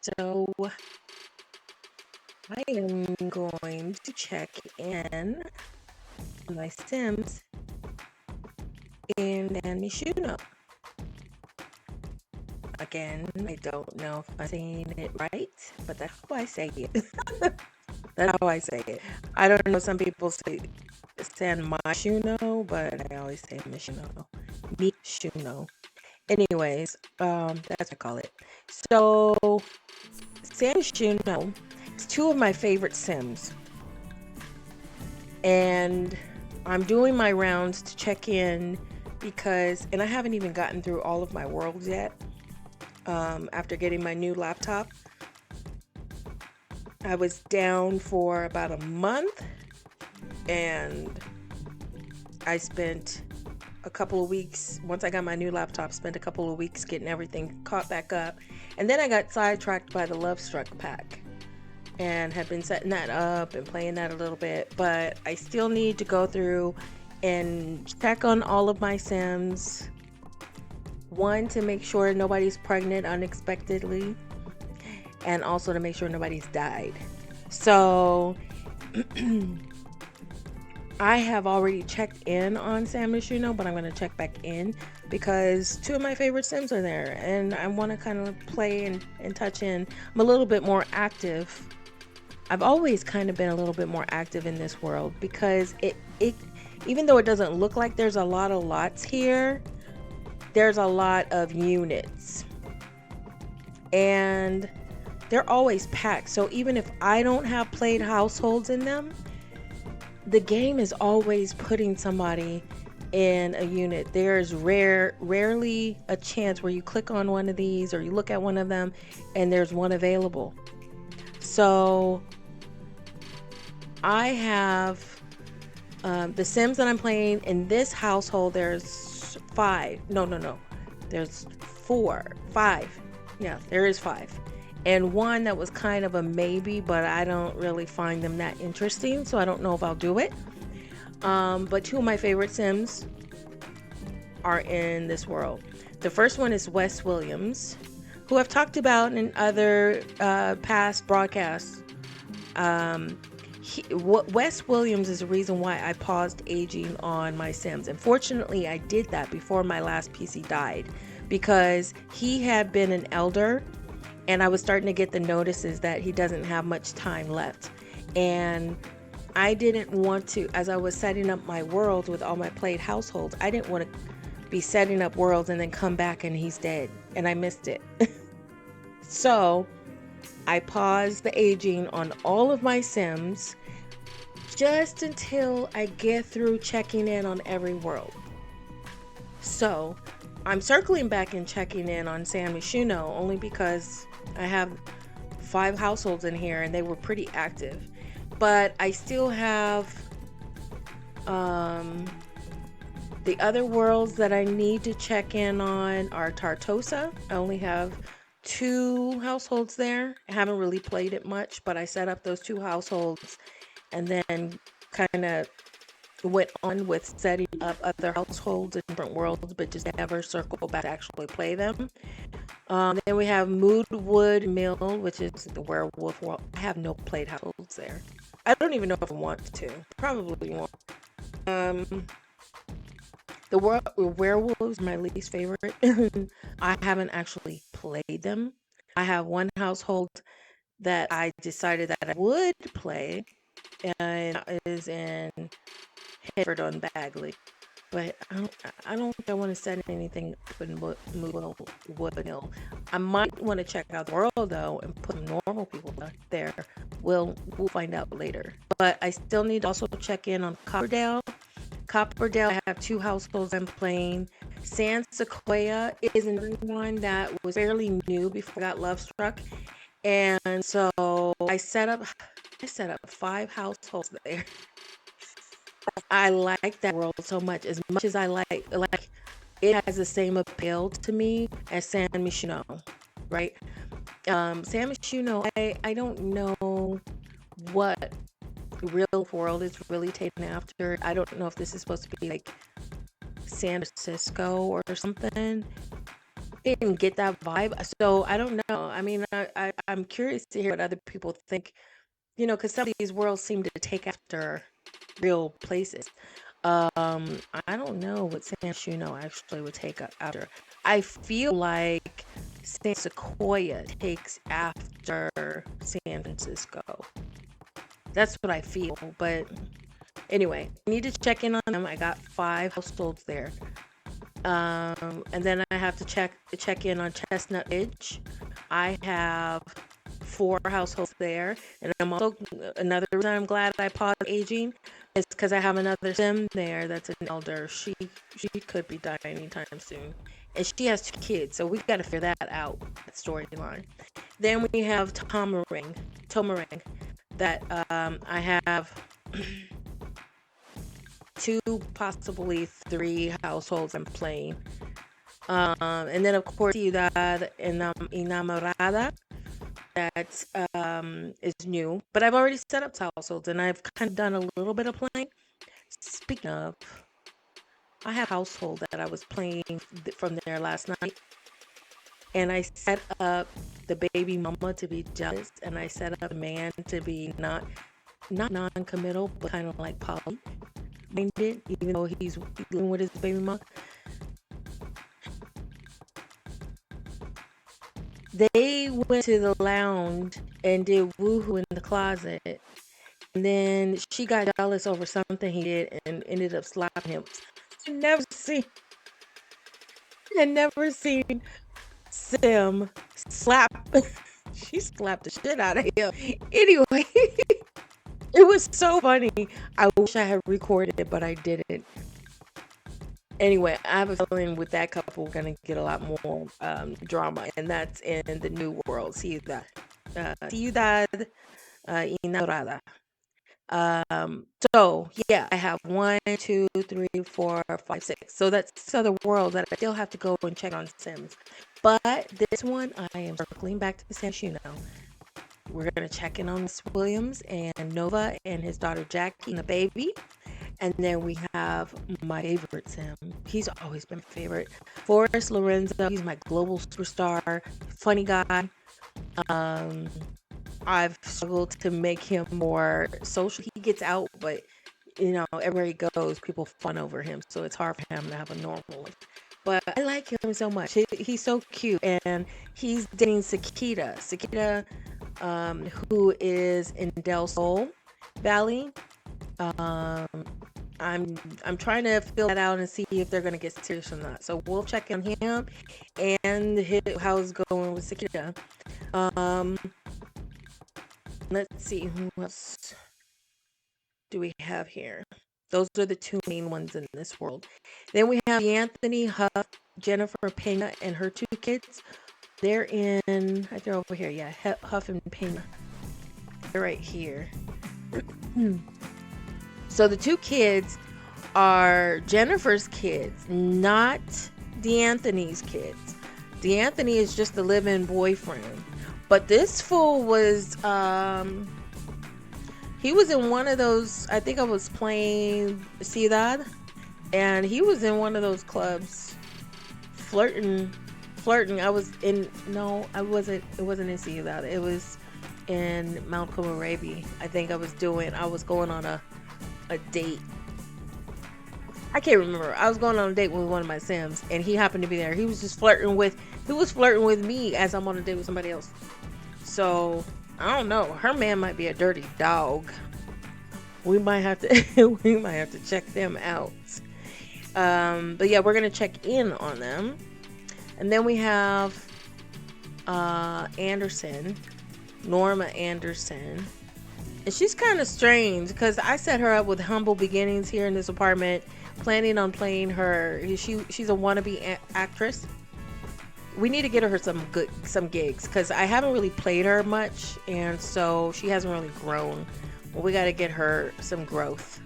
So I am going to check in on my Sims in Myshuno. Again, I don't know if I'm saying it right, but that's how I say it. That's how I say it. I don't know. Some people say Myshuno, but I always say Myshuno. Myshuno. Anyways, that's what I call it. So Myshuno is two of my favorite Sims. And I'm doing my rounds to check in because, and I haven't even gotten through all of my worlds yet. After getting my new laptop, I was down for about a month and I spent a couple of weeks, once I got my new laptop, spent a couple of weeks getting everything caught back up. And then I got sidetracked by the Love Struck pack and have been setting that up and playing that a little bit, but I still need to go through and check on all of my Sims. One, to make sure nobody's pregnant unexpectedly, and also to make sure nobody's died. So I have already checked in on Myshuno, but I'm going to check back in because two of my favorite Sims are there and I want to kind of play and touch in. I'm a little bit more active. I've always kind of been a little bit more active in this world because it even though it doesn't look like there's a lot of lots here, there's a lot of units and they're always packed. So even if I don't have played households in them, the game is always putting somebody in a unit. There's rarely a chance where you click on one of these or you look at one of them and there's one available. So I have the Sims that I'm playing in this household. There's five. No. There's 5. Yeah, there is 5. And one that was kind of a maybe, but I don't really find them that interesting, so I don't know if I'll do it. But two of my favorite Sims are in this world. The first one is Wes Williams, who I've talked about in other past broadcasts. Wes Williams is the reason why I paused aging on my Sims. And fortunately, I did that before my last PC died because he had been an elder and I was starting to get the notices that he doesn't have much time left. And I didn't want to, as I was setting up my worlds with all my played households, I didn't want to be setting up worlds and then come back and he's dead. And I missed it. So I paused the aging on all of my Sims just until I get through checking in on every world. So I'm circling back and checking in on Myshuno only because I have 5 households in here and they were pretty active. But I still have the other worlds that I need to check in on are Tartosa. I only have 2 households there. I haven't really played it much, but I set up those 2 households and then kind of went on with setting up other households in different worlds, but just never circle back to actually play them. Then we have Moodwood Mill, which is the werewolf world. I have no played households there. I don't even know if I want to. Probably won't. The werewolves are my least favorite. I haven't actually played them. I have one household that I decided that I would play, and it is in Hereford on Bagley. But I don't think I want to set anything up in Wood Hill. I might want to check out the world though and put some normal people there. We'll find out later. But I still need to also check in on Copperdale. I have 2 households I'm playing. San Sequoia is another one that was fairly new before I got Love Struck. And so I set up 5 households there. I like that world so much as I like it has the same appeal to me as Myshuno, right? Myshuno, I don't know what real world is really taken after. I don't know if this is supposed to be like San Francisco or something. didn't get that vibe. So I don't know. I mean, I'm curious to hear what other people think, because some of these worlds seem to take after real places. I don't know what San Myshuno actually would take after. I feel like San Sequoia takes after San Francisco. That's what I feel. But anyway, I need to check in on them. I got 5 households there. And then I have to check in on Chestnut Ridge. I have 4 households there, and I'm also another reason I'm glad I paused aging is because I have another sim there that's an elder. She could be dying anytime soon, and she has 2 kids, so we got to figure that out, that storyline. Then we have Tomarang, that I have 2, possibly 3 households I'm playing. And then of course Ciudad Enamorada, that is new, but I've already set up households and I've kind of done a little bit of playing. Speaking of, I have a household that I was playing from there last night, and I set up the baby mama to be jealous, and I set up the man to be not non-committal, but kind of like poly minded, even though he's dealing with his baby mama. They went to the lounge and did woohoo in the closet. And then she got jealous over something he did and ended up slapping him. I never seen Sim slap. She slapped the shit out of him. Anyway, it was so funny. I wish I had recorded it, but I didn't. Anyway, I have a feeling with that couple, we're gonna get a lot more drama, and that's in the new world, Ciudad Enamorada. So yeah, I have 1, 2, 3, 4, 5, 6. So that's 6 other worlds that I still have to go and check on Sims. But this one, I am circling back to the San Myshuno. We're gonna check in on Miss Williams and Nova and his daughter Jackie and the baby. And then we have my favorite Sim. He's always been my favorite. Forrest Lorenzo. He's my global superstar, funny guy. I've struggled to make him more social. He gets out, but everywhere he goes, people fawn over him. So it's hard for him to have a normal life. But I like him so much. He's so cute, and he's dating Sakita, who is in Del Sol Valley. I'm trying to fill that out and see if they're gonna get serious or not. So we'll check on him and how it's going with Sakita. Let's see, who else do we have here? Those are the 2 main ones in this world. Then we have Anthony Huff, Jennifer Pena, and her 2 kids. They're in, I think over here, yeah, Huff and Pena. They're right here. So the 2 kids are Jennifer's kids, not DeAnthony's kids. DeAnthony is just the live-in boyfriend. But this fool was, he was in one of those, I think I was playing Ciudad, and he was in one of those clubs, flirting. I was in, no, it wasn't in Ciudad. It was in Mount Kumarabi. I think I was going on a date. I can't remember. I was going on a date with one of my Sims, and he happened to be there. He was flirting with me as I'm on a date with somebody else. So I don't know. Her man might be a dirty dog. We might have to check them out. But yeah, we're gonna check in on them, and then we have Norma Anderson. And she's kind of strange because I set her up with humble beginnings here in this apartment, planning on playing her. She's a wannabe actress. We need to get her some gigs because I haven't really played her much, and so she hasn't really grown. Well, we got to get her some growth.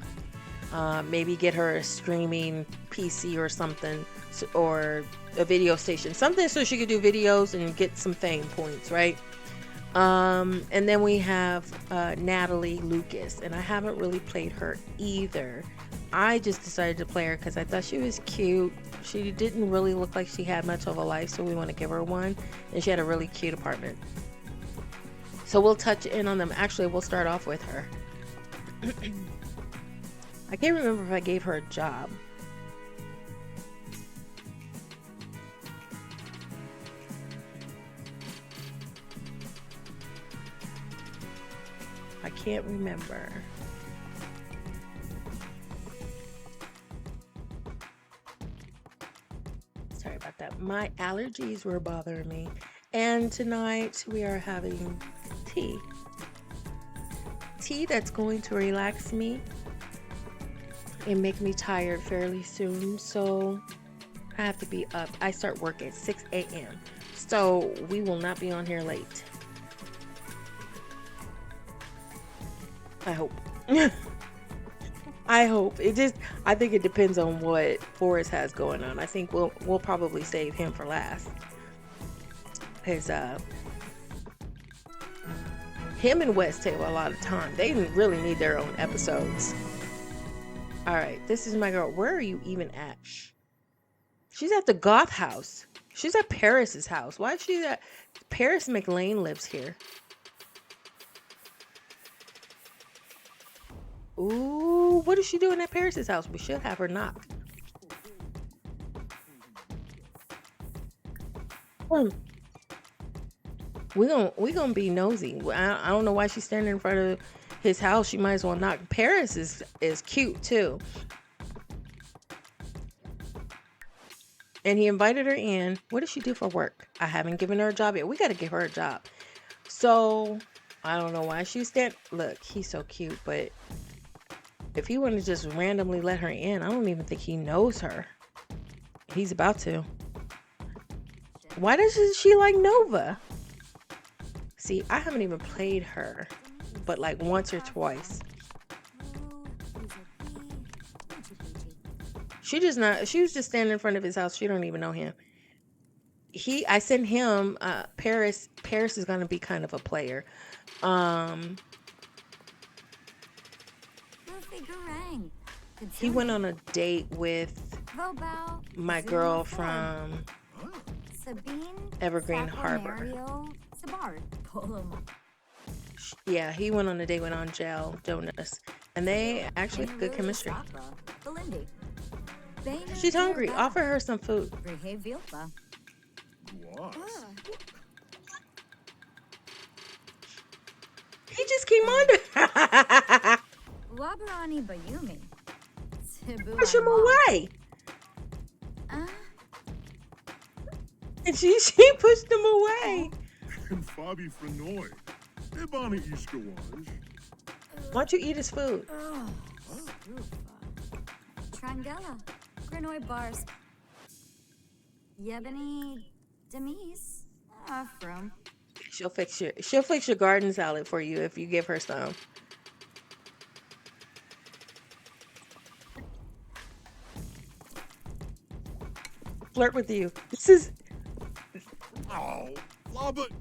Maybe get her a streaming PC or something, or a video station, something so she could do videos and get some fame points, right? And then we have Natalie Lucas, and I haven't really played her either. I just decided to play her because I thought she was cute, She didn't really look like she had much of a life, so we want to give her one. And she had a really cute apartment. So we'll touch in on them. Actually, we'll start off with her. I can't remember if I gave her a job. I can't remember. Sorry about that. My allergies were bothering me. And tonight we are having tea. Tea that's going to relax me and make me tired fairly soon. So I have to be up. I start work at 6 a.m. So we will not be on here late. I hope. I hope. I think it depends on what Forrest has going on. I think we'll probably save him for last. Cause him and West take a lot of time. They really need their own episodes. All right, this is my girl. Where are you even at? She's at the Goth house. She's at Paris's house. Why is she at Paris? McLean lives here. Ooh, what is she doing at Paris's house? We should have her knock. We gonna be nosy. I don't know why she's standing in front of his house. She might as well knock. Paris is cute too. And he invited her in. What does she do for work? I haven't given her a job yet. We got to give her a job. So I don't know why she's standing. Look, he's so cute, but if he wouldn't just randomly let her in, I don't even think he knows her. He's about to. Why doesn't she like Nova? See, I haven't even played her, but like once or twice. She was just standing in front of his house. She don't even know him. I sent him, Paris is going to be kind of a player. He went on a date with my girl from Evergreen Harbor. Yeah, he went on a date with Angel Jonas, and they actually have good chemistry. She's hungry. Offer her some food. He just came on. Push him away. And she pushed him away. Why don't you eat his food? Trangella, Grinoy bars. Yebony Demise. From. She'll fix your garden salad for you if you give her some. Flirt with you. This is. Oh, Robert.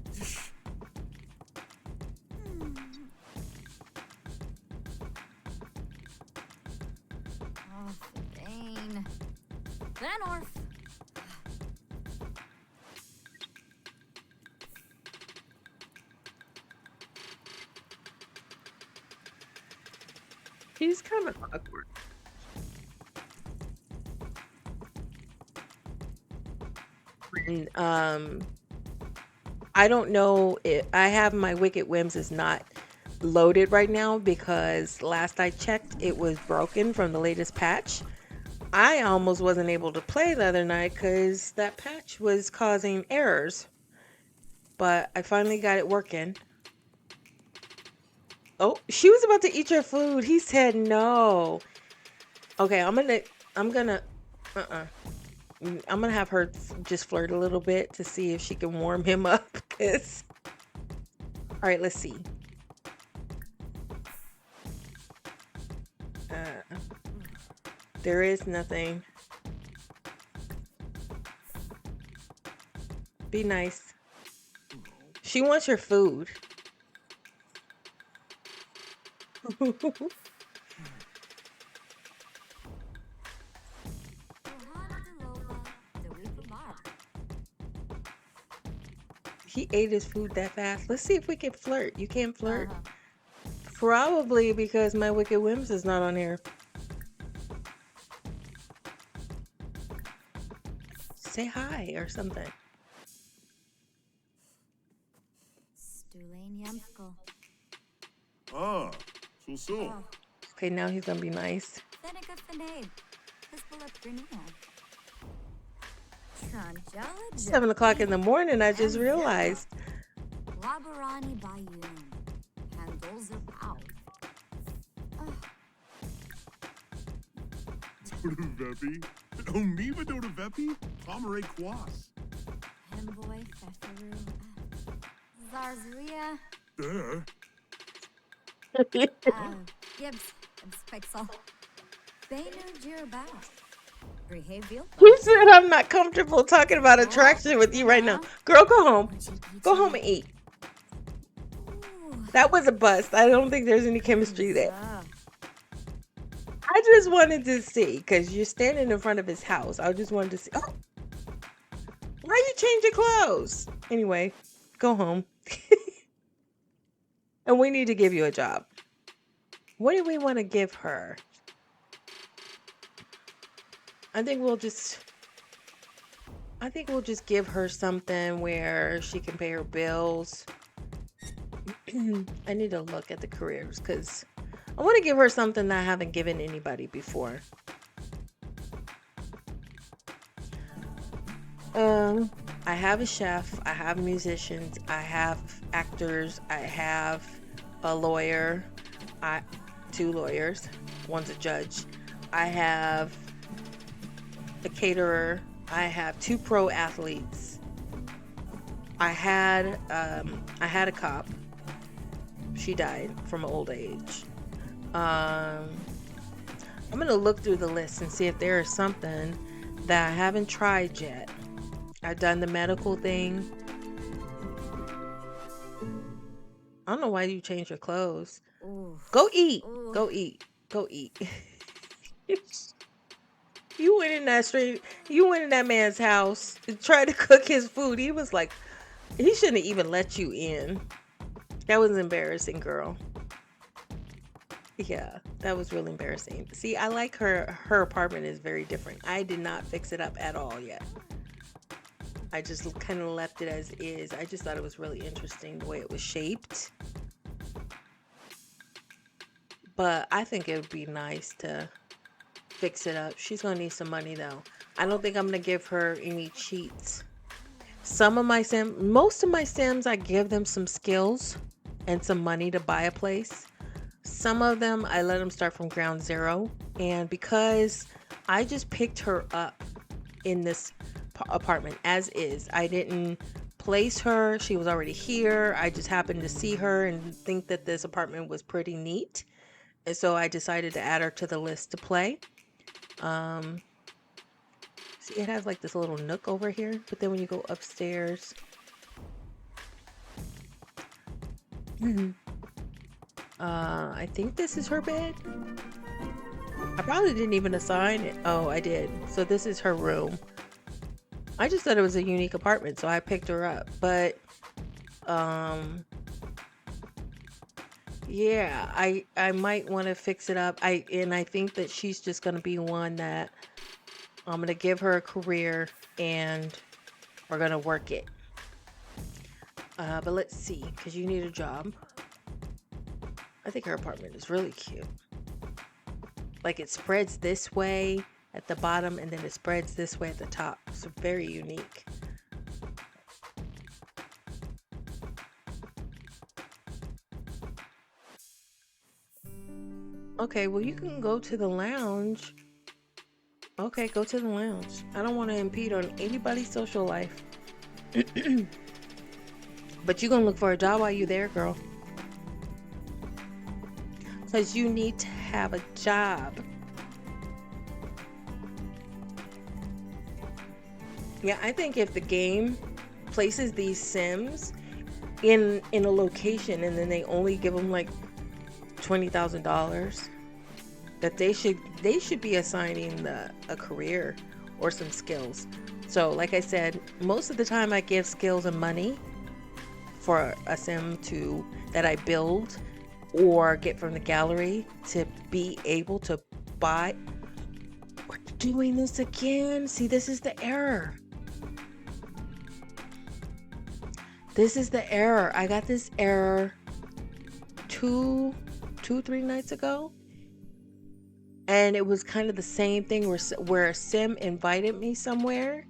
Vanorf. He's kind of awkward. And, I don't know if I have my Wicked Whims is not loaded right now because last I checked it was broken from the latest patch. I almost wasn't able to play the other night because that patch was causing errors. But I finally got it working. Oh, she was about to eat your food. He said no. Okay, I'm gonna have her just flirt a little bit to see if she can warm him up. All right, let's see. There is nothing. Be nice. She wants your food. He ate his food that fast. Let's see if we can flirt. You can't flirt? Uh-huh. Probably because my Wicked Whims is not on here. Say hi or something. Stulain Yamfko. Ah, so. Oh, Okay, now he's gonna be nice. Fenica Finade. Hispalat Grenino. Trangella 7 o'clock in the morning, I just realized. Labarani Bayun. Handles of Pow. Dodovepi. Omiva Dodovepi? Pomeray Quas. Hemboy Feferu. Zarzuia. Duh. Gibbs. Pixel. Benu Jirabao. Behavioral. Who said I'm not comfortable talking about attraction with you right now? Girl, go home. Go home and eat. That was a bust. I don't think there's any chemistry there. I just wanted to see, because you're standing in front of his house. I just wanted to see. Oh, why you change your clothes? Anyway, go home. And we need to give you a job. What do we want to give her? I think we'll just give her something where she can pay her bills. I need to look at the careers because I want to give her something that I haven't given anybody before. I have a chef, I have musicians, I have actors, I have a lawyer, 2 lawyers, one's a judge. I have a caterer, I have 2 pro athletes. I had a cop. She died from old age. I'm gonna look through the list and see if there is something that I haven't tried yet. I've done the medical thing. I don't know why you changed your clothes. Go eat. Go eat. Go eat. You went in that man's house and tried to cook his food. He was like, he shouldn't even let you in. That was embarrassing, girl. Yeah, that was really embarrassing. See, I like her apartment is very different. I did not fix it up at all yet. I just kind of left it as is. I just thought it was really interesting the way it was shaped. But I think it would be nice to fix it up. She's gonna need some money though. I don't think I'm gonna give her any cheats. Most of my Sims, I give them some skills and some money to buy a place. Some of them, I let them start from ground zero. And because I just picked her up in this apartment as is, I didn't place her. She was already here. I just happened to see her and think that this apartment was pretty neat. And so I decided to add her to the list to play. See, it has like this little nook over here, but then when you go upstairs, I think this is her bed. I probably didn't even assign it. Oh, I did. So this is her room. I just thought it was a unique apartment, so I picked her up. But yeah, I might want to fix it up. I think that she's just gonna be one that I'm gonna give her a career and we're gonna work it. But let's see, because you need a job. I think her apartment is really cute. Like it spreads this way at the bottom and then it spreads this way at the top. It's very unique. Okay, well you can go to the lounge. Okay, go to the lounge. I don't want to impede on anybody's social life. But you're gonna look for a job while you're there, girl. Because you need to have a job. Yeah, I think if the game places these Sims in a location and then they only give them like $20,000, that they should be assigning a career or some skills. So like I said, most of the time I give skills and money, for a sim to that I build or get from the gallery to be able to buy. We're doing this again. See, this is the error. This is the error. I got this error three nights ago. And it was kind of the same thing where Sim invited me somewhere.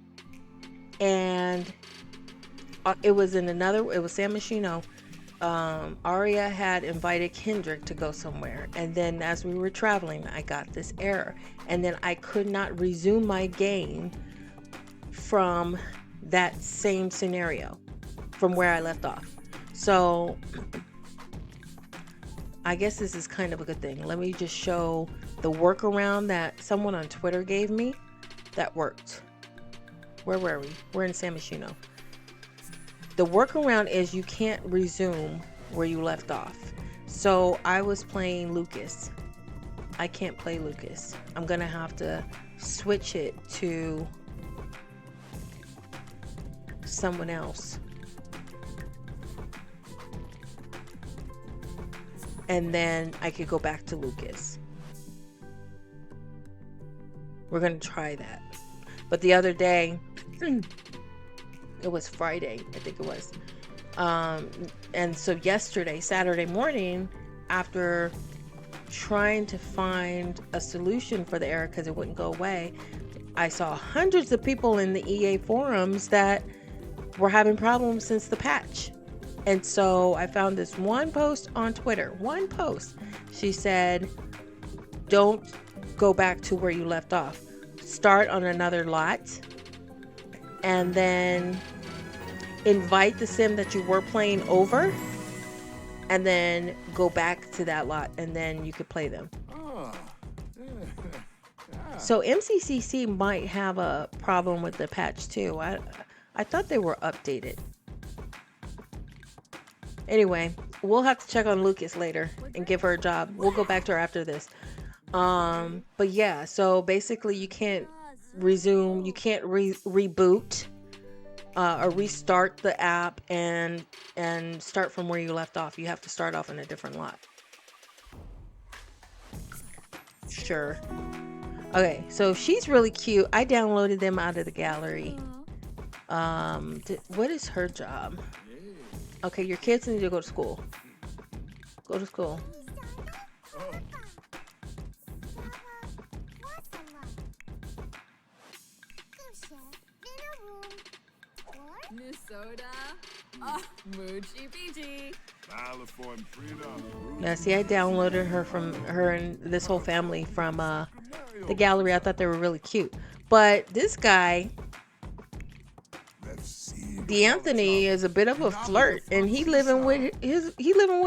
And it was Sam Myshuno. Aria had invited Kendrick to go somewhere. And then as we were traveling, I got this error. And then I could not resume my game from that same scenario, from where I left off. So I guess this is kind of a good thing. Let me just show the workaround that someone on Twitter gave me that worked. Where were we? We're in Sam Myshuno. The workaround is you can't resume where you left off. So I was playing Lucas. I can't play Lucas. I'm gonna have to switch it to someone else. And then I could go back to Lucas. We're gonna try that. But the other day, it was Friday, I think it was. And so yesterday, Saturday morning, after trying to find a solution for the error because it wouldn't go away, I saw hundreds of people in the EA forums that were having problems since the patch. And so I found this one post on Twitter, one post. She said, don't go back to where you left off. Start on another lot and then invite the sim that you were playing over and then go back to that lot and then you could play them. So MCCC might have a problem with the patch too. I thought they were updated. Anyway, we'll have to check on Lucas later and give her a job. We'll go back to her after this. But yeah, so basically you can't resume, you can't reboot or restart the app and start from where you left off. You have to start off in a different lot. Sure. Okay, so she's really cute. I downloaded them out of the gallery. What is her job? Okay, your kids need to go to school. Go to school. Yeah, see, I downloaded her and this whole family from the gallery. I thought they were really cute. But this guy, D'Anthony, is a bit of a flirt, and he living with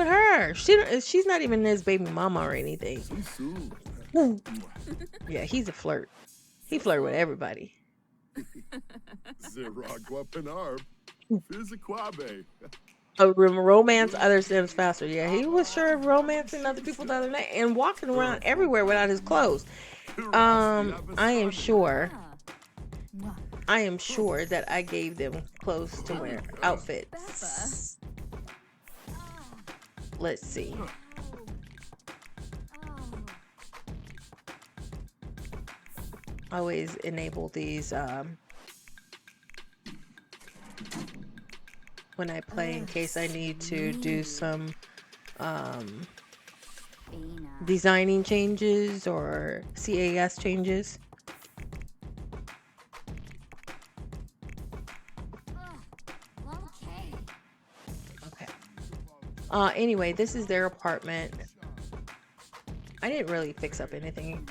her. She's not even his baby mama or anything. Yeah, he's a flirt. He flirt with everybody. Romance other Sims faster. Yeah, he was sure of romancing other people the other night and walking around everywhere without his clothes. I am sure that I gave them clothes to wear, outfits. Let's see. I always enable these when I play in case I need to do some designing changes or CAS changes. Okay. Anyway, this is their apartment. I didn't really fix up anything.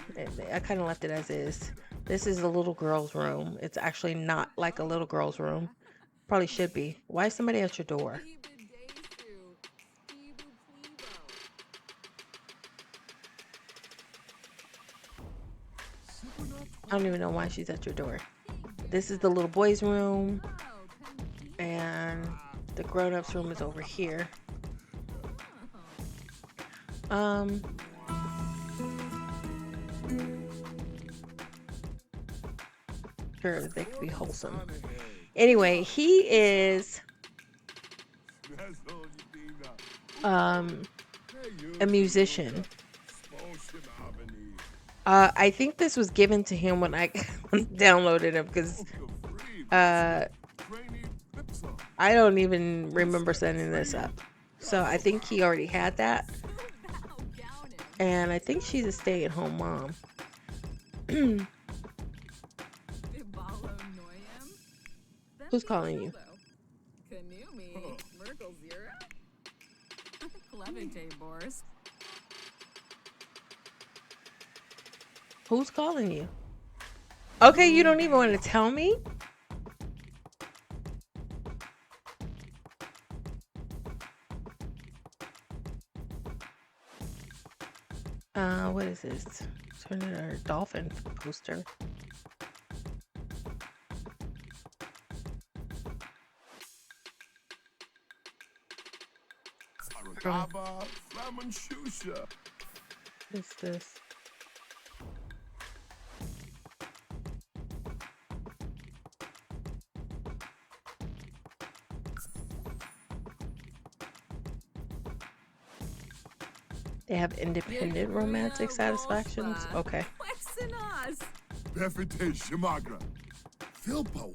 I kind of left it as is. This is the little girl's room. It's actually not like a little girl's room. Probably should be. Why is somebody at your door? I don't even know why she's at your door. This is the little boy's room. And the grown-ups room is over here. Sure, they could be wholesome. Anyway, he is um, a musician. I think this was given to him when I downloaded him because uh, I don't even remember setting this up. So I think he already had that. And I think she's a stay-at-home mom. Who's calling you? Who's calling you? Okay, you don't even want to tell me? What is this? Turn it our dolphin poster. What's this? They have independent romantic satisfactions? Okay.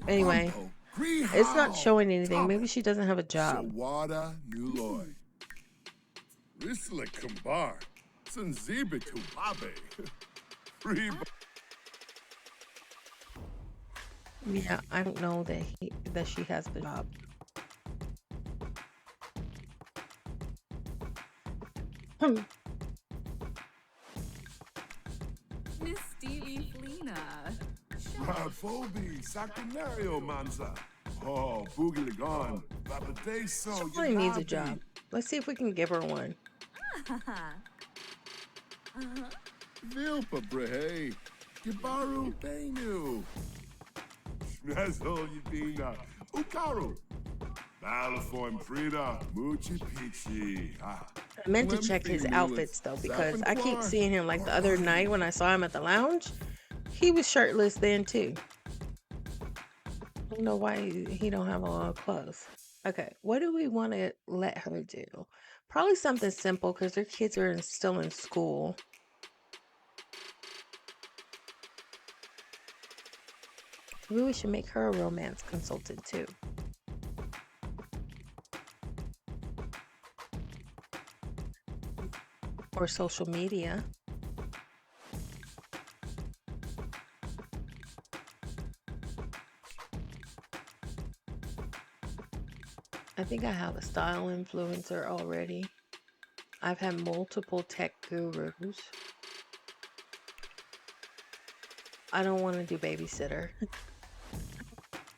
Anyway, it's not showing anything. Maybe she doesn't have a job. Yeah, I don't know that she has the job. She probably needs a job. Let's see if we can give her one. I meant to check his outfits though, because I keep seeing him. Like the other night when I saw him at the lounge, he was shirtless then too. I don't know why he don't have a lot of clothes. Okay, what do we want to let her do? Probably something simple because their kids are still in school. Maybe we should make her a romance consultant too. Or social media. I think I have a style influencer already. I've had multiple tech gurus. I don't want to do babysitter.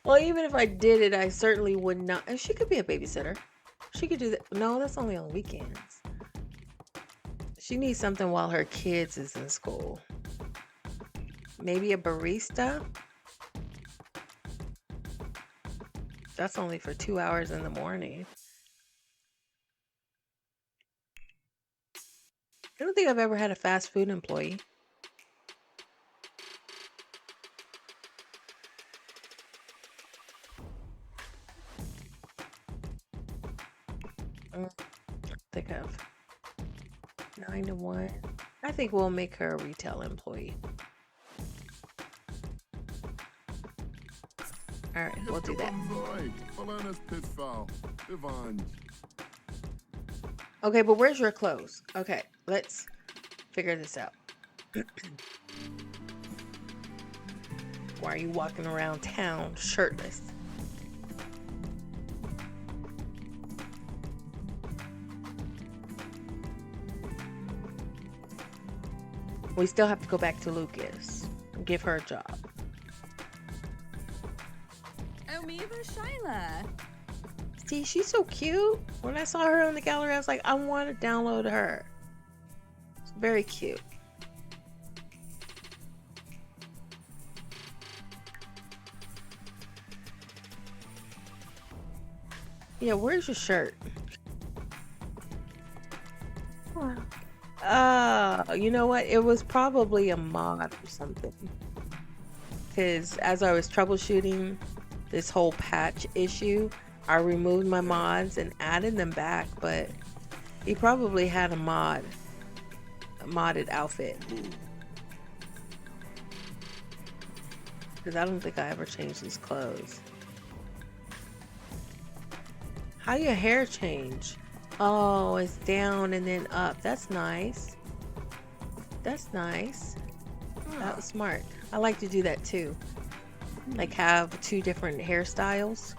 Well, even if I did it, I certainly would not. And she could be a babysitter. She could do that. No, that's only on weekends. She needs something while her kids is in school. Maybe a barista. That's only for 2 hours in the morning. I don't think I've ever had a fast food employee. I think I've 9 to 1. I think we'll make her a retail employee. All right, we'll do that. Okay, but where's your clothes? Okay, let's figure this out. Why are you walking around town shirtless? We still have to go back to Lucas and give her a job. See, she's so cute. When I saw her on the gallery, I was like, I want to download her. It's very cute. Yeah, where's your shirt? You know what? It was probably a mod or something. Because as I was troubleshooting this whole patch issue, I removed my mods and added them back, but he probably had a modded outfit. Because I don't think I ever changed his clothes. How your hair change? Oh, it's down and then up. That's nice. That's nice. That was smart. I like to do that too. Like have two different hairstyles.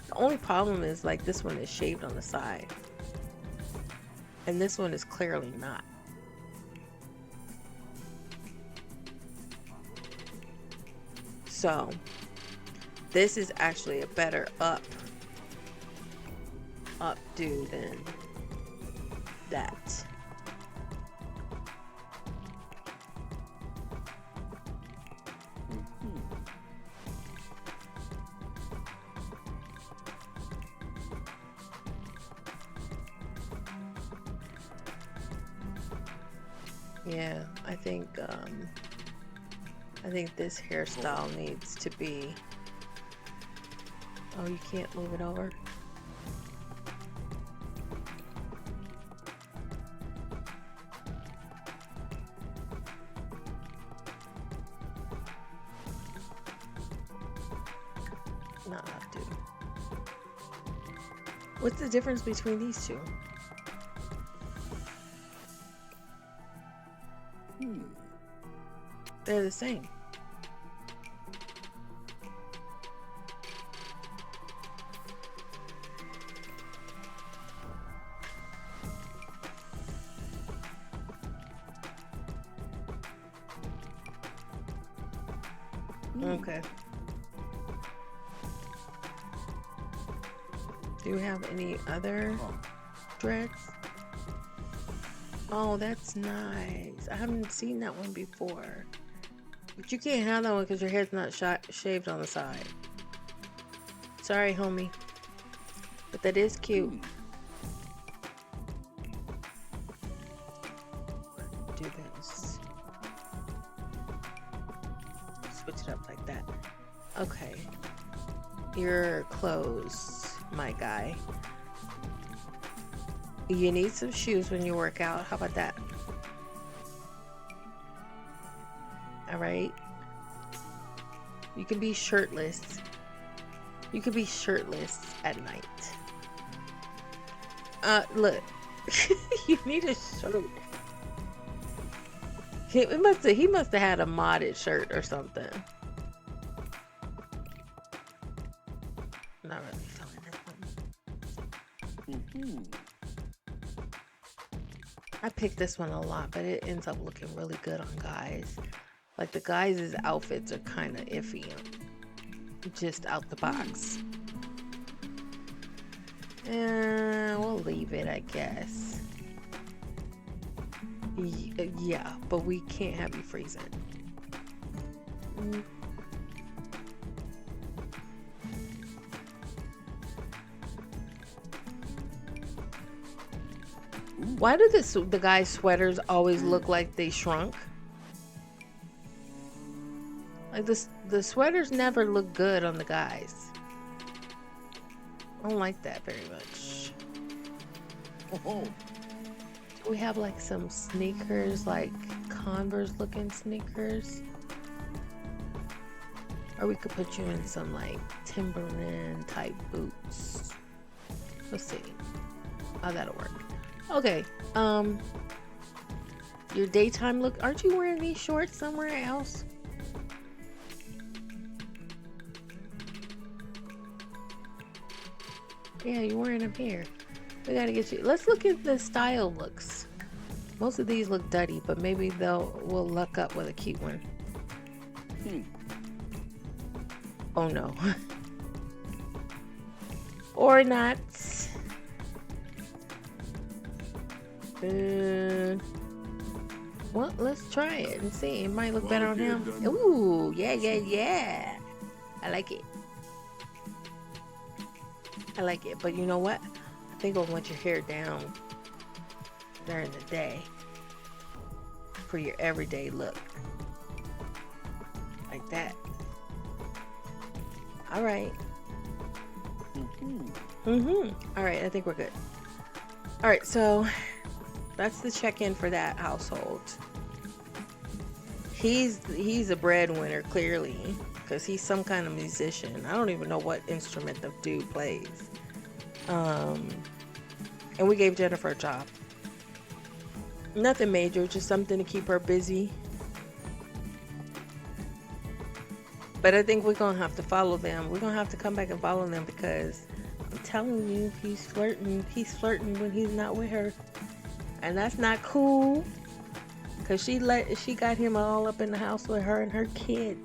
The only problem is like this one is shaved on the side. And this one is clearly not. So this is actually a better updo than that. Yeah, I think this hairstyle needs to be. Oh, you can't move it over? Not have to. What's the difference between these two? They're the same. Okay. Do you have any other dreads? Oh, that's nice. I haven't seen that one before. But you can't have that one because your head's not shaved on the side. Sorry, homie. But that is cute. Do this. Switch it up like that. Okay. Your clothes, my guy. You need some shoes when you work out. How about that? Alright. You can be shirtless. You can be shirtless at night. Look. You need a shirt. He must have had a modded shirt or something. Not really feeling this one. I picked this one a lot, but it ends up looking really good on guys. Like the guys' outfits are kind of iffy, just out the box. And we'll leave it, I guess. Yeah, but we can't have you freezing. Why do the guys' sweaters always look like they shrunk? Like the sweaters never look good on the guys. I don't like that very much. Do we have like some sneakers, like Converse looking sneakers? Or we could put you in some like Timberland type boots. Let's see. Oh, that'll work. Okay, your daytime look. Aren't you wearing these shorts somewhere else? Yeah, you're wearing them here. We gotta get you. Let's look at the style looks. Most of these look duddy, but maybe we'll luck up with a cute one. Oh no. Or not. Well, let's try it and see. It might look better on him. Ooh, yeah. I like it. I like it. But you know what? I think I want your hair down during the day for your everyday look. Like that. All right. All right, I think we're good. All right, so that's the check-in for that household. He's a breadwinner clearly because he's some kind of musician. I don't even know what instrument the dude plays. Um, and we gave Jennifer a job. Nothing major, just something to keep her busy. But I think we're gonna have to follow them. We're gonna have to come back and follow them because I'm telling you, he's flirting. He's flirting when he's not with her, and that's not cool. Cause she got him all up in the house with her and her kids.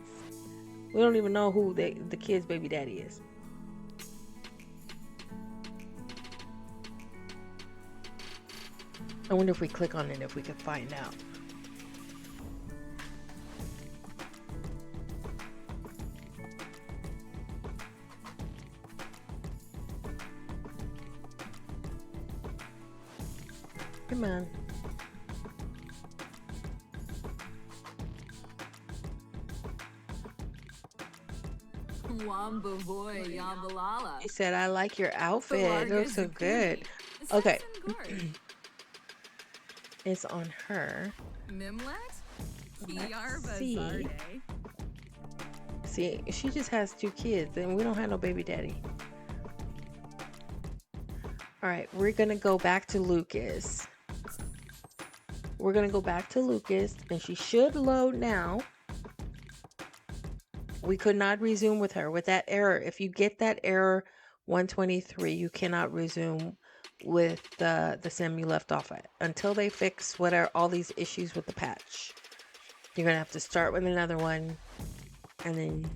We don't even know who the kid's baby daddy is. I wonder if we click on it if we could find out. Come on. Wamba boy, Yambalala. He said, I like your outfit. It looks so good. Okay. It's on her. Mimlet? Let's see. See, she just has 2 kids and we don't have no baby daddy. All right, we're gonna go back to Lucas. We're gonna go back to Lucas and she should load now. We could not resume with her with that error. If you get that error 123, you cannot resume with the sim you left off at until they fix what are all these issues with the patch. You're gonna have to start with another one, and then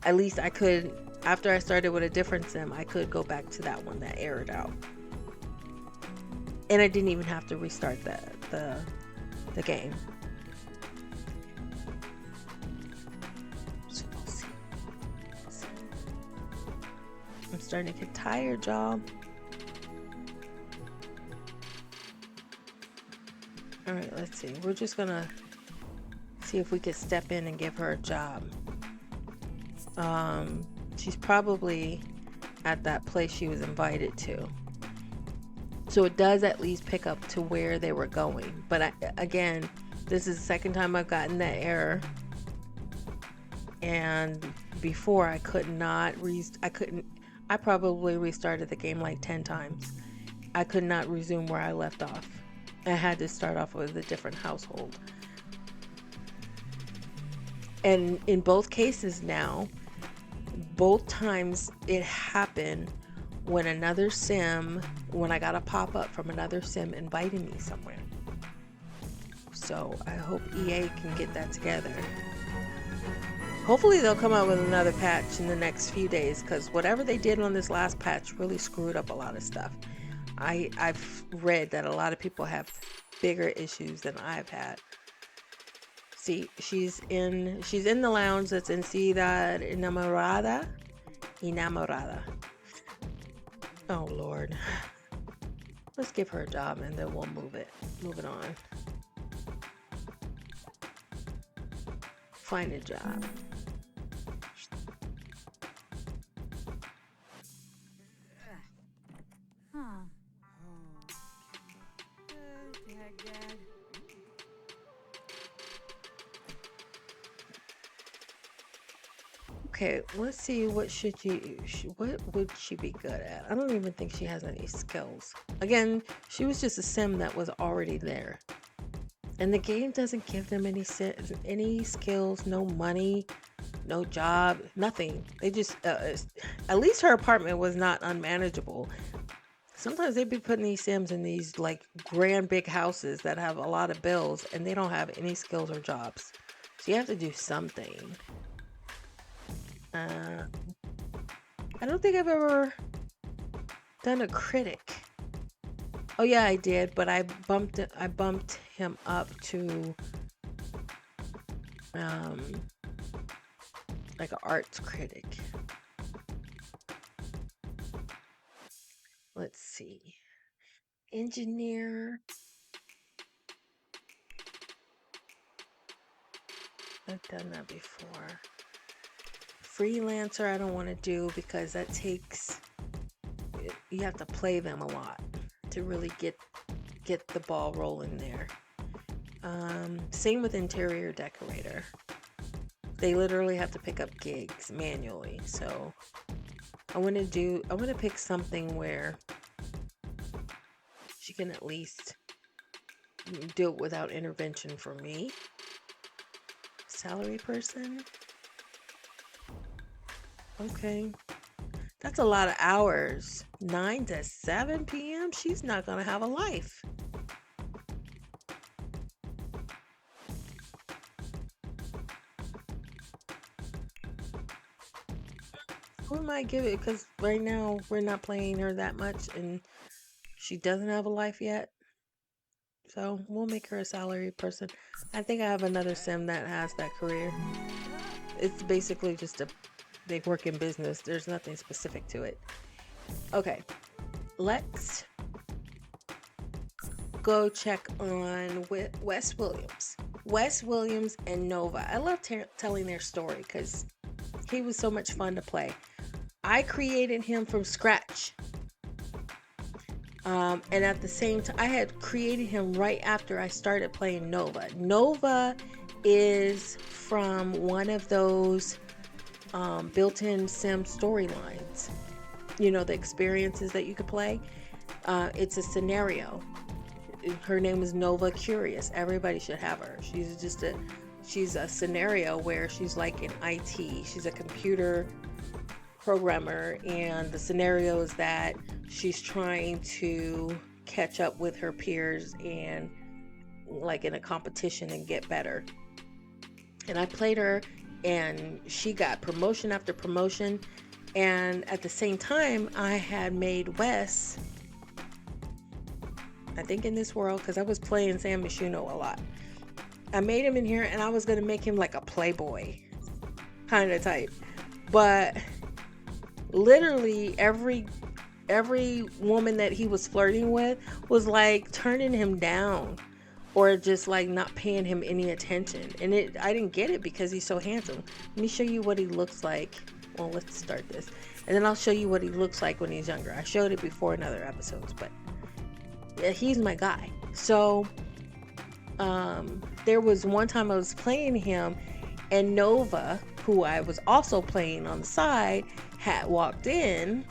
at least I could, after I started with a different sim, I could go back to that one that errored out, and I didn't even have to restart the game. So we'll see. I'm starting to get tired, y'all. All right, let's see. We're just gonna see if we could step in and give her a job. She's probably at that place she was invited to. So it does at least pick up to where they were going. But again, this is the second time I've gotten that error. And before I I probably restarted the game like 10 times. I could not resume where I left off. I had to start off with a different household. And in both cases now, both times it happened when I got a pop-up from another sim inviting me somewhere. So I hope EA can get that together. Hopefully they'll come out with another patch in the next few days, because whatever they did on this last patch really screwed up a lot of stuff. I've read that a lot of people have bigger issues than I've had. See, she's in the lounge that's in Ciudad Enamorada. Oh Lord. Let's give her a job and then we'll move it on. Find a job. Okay, let's see, what would she be good at? I don't even think she has any skills. Again, she was just a sim that was already there. And the game doesn't give them any skills, no money, no job, nothing. They just, at least her apartment was not unmanageable. Sometimes they'd be putting these sims in these like grand big houses that have a lot of bills and they don't have any skills or jobs. So you have to do something. I don't think I've ever done a critic. Oh yeah, I did, but I bumped him up to like an arts critic. Let's see. Engineer. I've done that before. Freelancer I don't want to do because that takes you have to play them a lot to really get the ball rolling there. Same with interior decorator. They literally have to pick up gigs manually. So I want to pick something where she can at least do it without intervention from me. Salary person. Okay. That's a lot of hours. 9 to 7 p.m. She's not going to have a life. Who might give it? Because right now we're not playing her that much and she doesn't have a life yet. So we'll make her a salary person. I think I have another sim that has that career. It's basically just they work in business. There's nothing specific to it. Okay, let's go check on Wes Williams. Wes Williams and Nova. I love telling their story because he was so much fun to play. I created him from scratch. And at the same time, I had created him right after I started playing Nova. Nova is from one of those built-in sim storylines. You know, the experiences that you could play. It's a scenario. Her name is Nova Curious. Everybody should have her. She's a scenario where she's like in IT. She's a computer programmer, and the scenario is that she's trying to catch up with her peers and like in a competition and get better. And I played her and she got promotion after promotion. And at the same time, I had made Wes, I think in this world, because I was playing Sam Myshuno a lot. I made him in here and I was going to make him like a playboy kind of type. But literally every woman that he was flirting with was like turning him down or just like not paying him any attention. And I didn't get it because he's so handsome. Let me show you what he looks like. Well, let's start this. And then I'll show you what he looks like when he's younger. I showed it before in other episodes, but yeah, he's my guy. So there was one time I was playing him and Nova, who I was also playing on the side, had walked in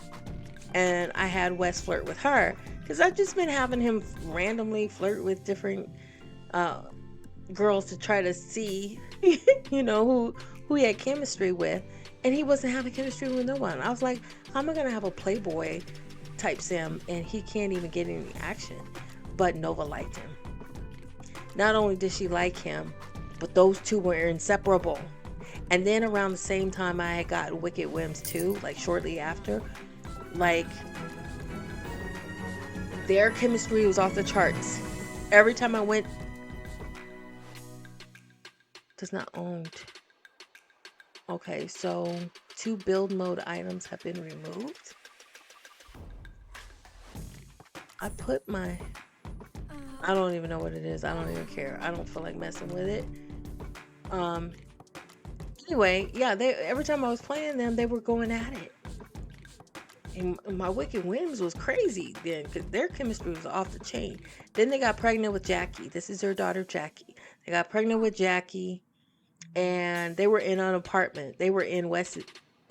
and I had Wes flirt with her because I've just been having him randomly flirt with different girls to try to see, you know, who he had chemistry with, and he wasn't having chemistry with no one. I was like, how am I gonna have a playboy type sim and he can't even get any action? But Nova liked him. Not only did she like him, but those two were inseparable. And then around the same time I had got Wicked Whims too, like shortly after, like their chemistry was off the charts. Every time I went, does not owned. Okay, so 2 build mode items have been removed. I put my, I don't even know what it is. I don't even care. I don't feel like messing with it. Anyway, yeah, every time I was playing them, they were going at it. And my Wicked Whims was crazy then because their chemistry was off the chain. Then they got pregnant with Jackie. This is her daughter, Jackie. They got pregnant with Jackie and they were in an apartment. They were in Wes.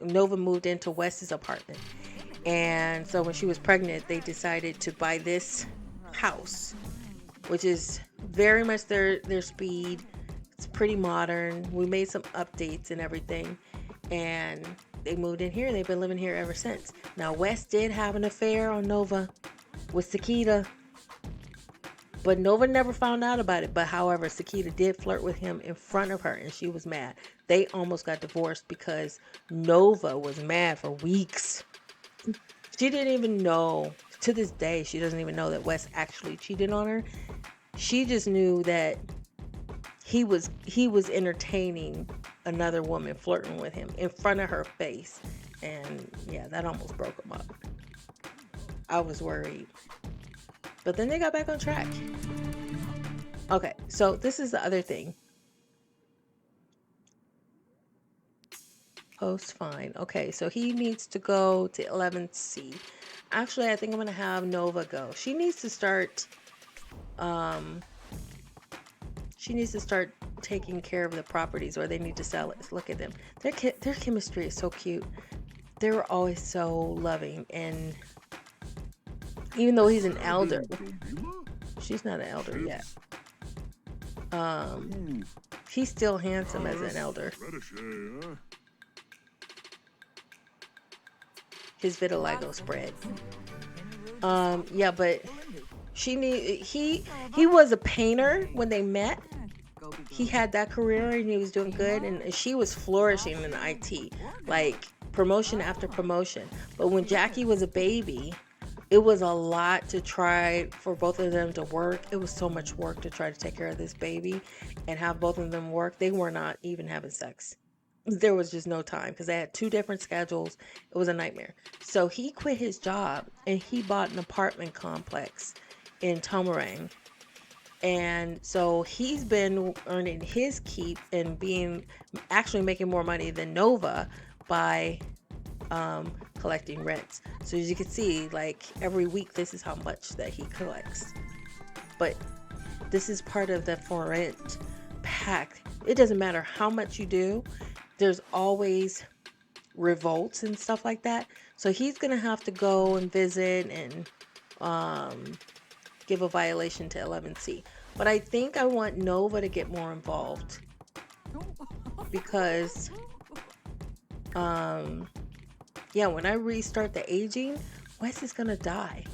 Nova moved into Wes's apartment. And so when she was pregnant, they decided to buy this house, which is very much their speed. It's pretty modern. We made some updates and everything. And they moved in here. They've been living here ever since. Now, Wes did have an affair on Nova with Sakita. But Nova never found out about it. But however, Sakita did flirt with him in front of her and she was mad. They almost got divorced because Nova was mad for weeks. She didn't even know, to this day, she doesn't even know that Wes actually cheated on her. She just knew that he was entertaining another woman flirting with him in front of her face. And yeah, that almost broke him up. I was worried. But then they got back on track. Okay, so this is the other thing. Post fine. Okay, so he needs to go to 11th C. Actually, I think I'm gonna have Nova go. She needs to start. Um, she needs to start taking care of the properties, or they need to sell it. Look at them. Their chemistry is so cute. They were always so loving, and even though he's an elder, she's not an elder yet. He's still handsome as an elder. His vitiligo spread. Yeah, but he was a painter when they met. He had that career and he was doing good, and she was flourishing in IT, like promotion after promotion. But when Jackie was a baby, it was a lot to try for both of them to work. It was so much work to try to take care of this baby and have both of them work. They were not even having sex. There was just no time because they had two different schedules. It was a nightmare. So he quit his job and he bought an apartment complex in Tomarang. And so he's been earning his keep and being actually making more money than Nova by collecting rents. So as you can see, like every week, this is how much that he collects. But this is part of the for rent pact. It doesn't matter how much you do. There's always revolts and stuff like that. So he's gonna have to go and visit and give a violation to 11C. But I think I want Nova to get more involved because yeah, when I restart the aging, Wes is gonna die.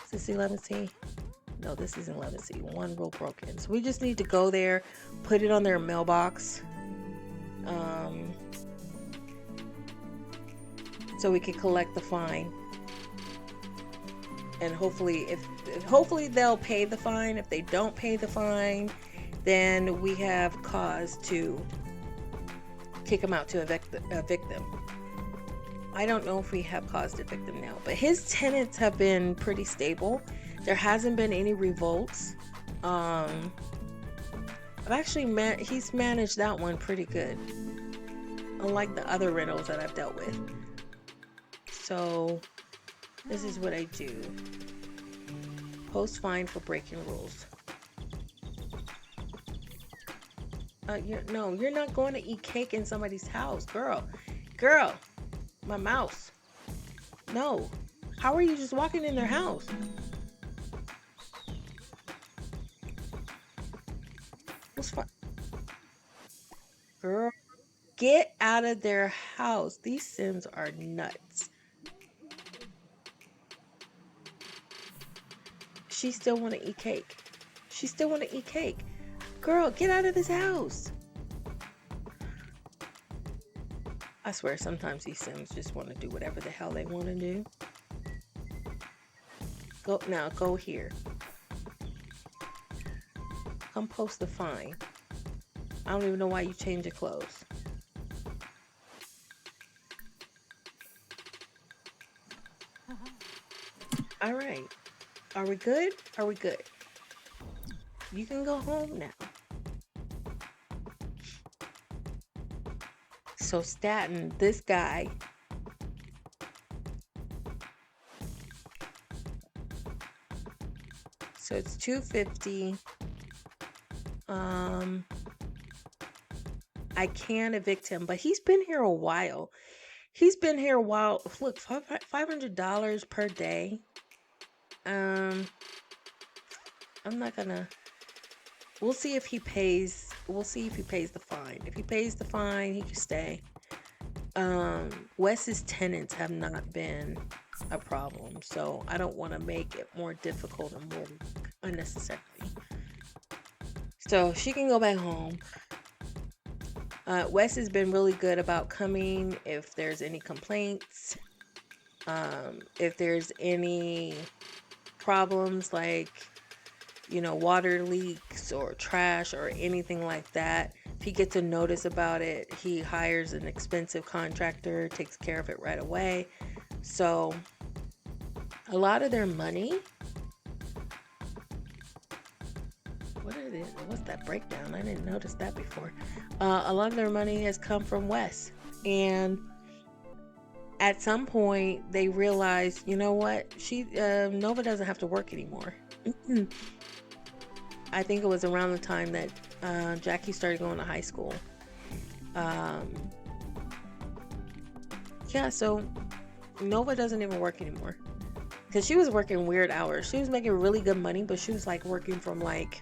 Is this 11C? No, this isn't 11C. One rule broken. So we just need to go there, put it on their mailbox, so we can collect the fine. And hopefully, hopefully they'll pay the fine. If they don't pay the fine, then we have cause to kick them out to evict them. I don't know if we have cause to evict them now, but his tenants have been pretty stable. There hasn't been any revolts. I've actually he's managed that one pretty good, unlike the other rentals that I've dealt with. So this is what I do. Post fine for breaking rules. No, you're not going to eat cake in somebody's house, girl. Girl, my mouse. No. How are you just walking in their house? What's fun? Girl, get out of their house. These Sims are nuts. She still want to eat cake. She still want to eat cake. Girl, get out of this house. I swear, sometimes these Sims just want to do whatever the hell they want to do. Go here. Come post the fine. I don't even know why you changed your clothes. All right. Are we good? Are we good? You can go home now. So Staten, this guy, so it's 250. I can evict him, but he's been here a while. He's been here a while. Look, $500 per day. I'm not gonna. We'll see if he pays. We'll see if he pays the fine. If he pays the fine, he can stay. Wes's tenants have not been a problem, so I don't want to make it more difficult and more unnecessarily. So she can go back home. Wes has been really good about coming if there's any complaints, if there's any problems like, water leaks or trash or anything like that. If he gets a notice about it, he hires an expensive contractor, takes care of it right away. So a lot of their money, what's that breakdown? I didn't notice that before. A lot of their money has come from Wes, and At some point, they realized, you know what? Nova doesn't have to work anymore. I think it was around the time that Jackie started going to high school. Yeah, so Nova doesn't even work anymore. Because she was working weird hours. She was making really good money, but she was like working from like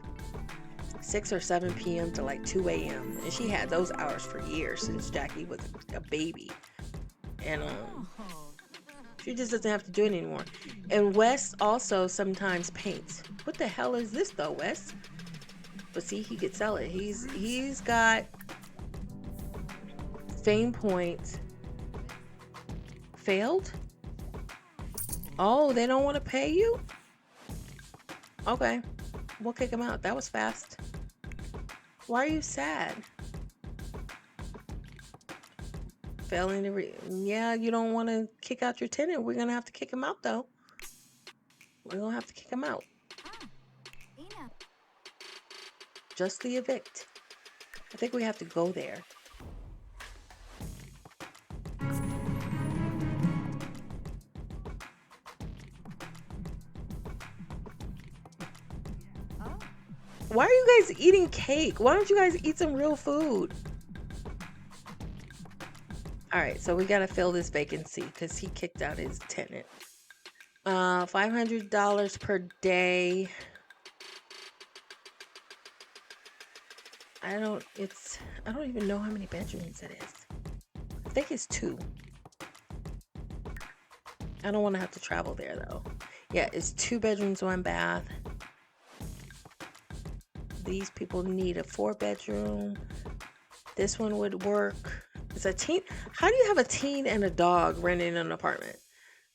6 or 7 p.m. to like 2 a.m. And she had those hours for years since Jackie was a baby. And she just doesn't have to do it anymore. And Wes also sometimes paints. What the hell is this though, Wes? But see, he could sell it. He's got fame points. Failed? Oh, they don't want to pay you? Okay. We'll kick him out. That was fast. Why are you sad? Failing to yeah, you don't want to kick out your tenant. We're going to have to kick him out, though. We're going to have to kick him out. Just the evict. I think we have to go there. Why are you guys eating cake? Why don't you guys eat some real food? All right, so we got to fill this vacancy because he kicked out his tenant. $500 per day. I don't even know how many bedrooms it is. I think it's 2. I don't want to have to travel there though. Yeah, it's 2 bedrooms, 1 bath. These people need a 4-bedroom. This one would work. It's a teen. How do you have a teen and a dog renting an apartment?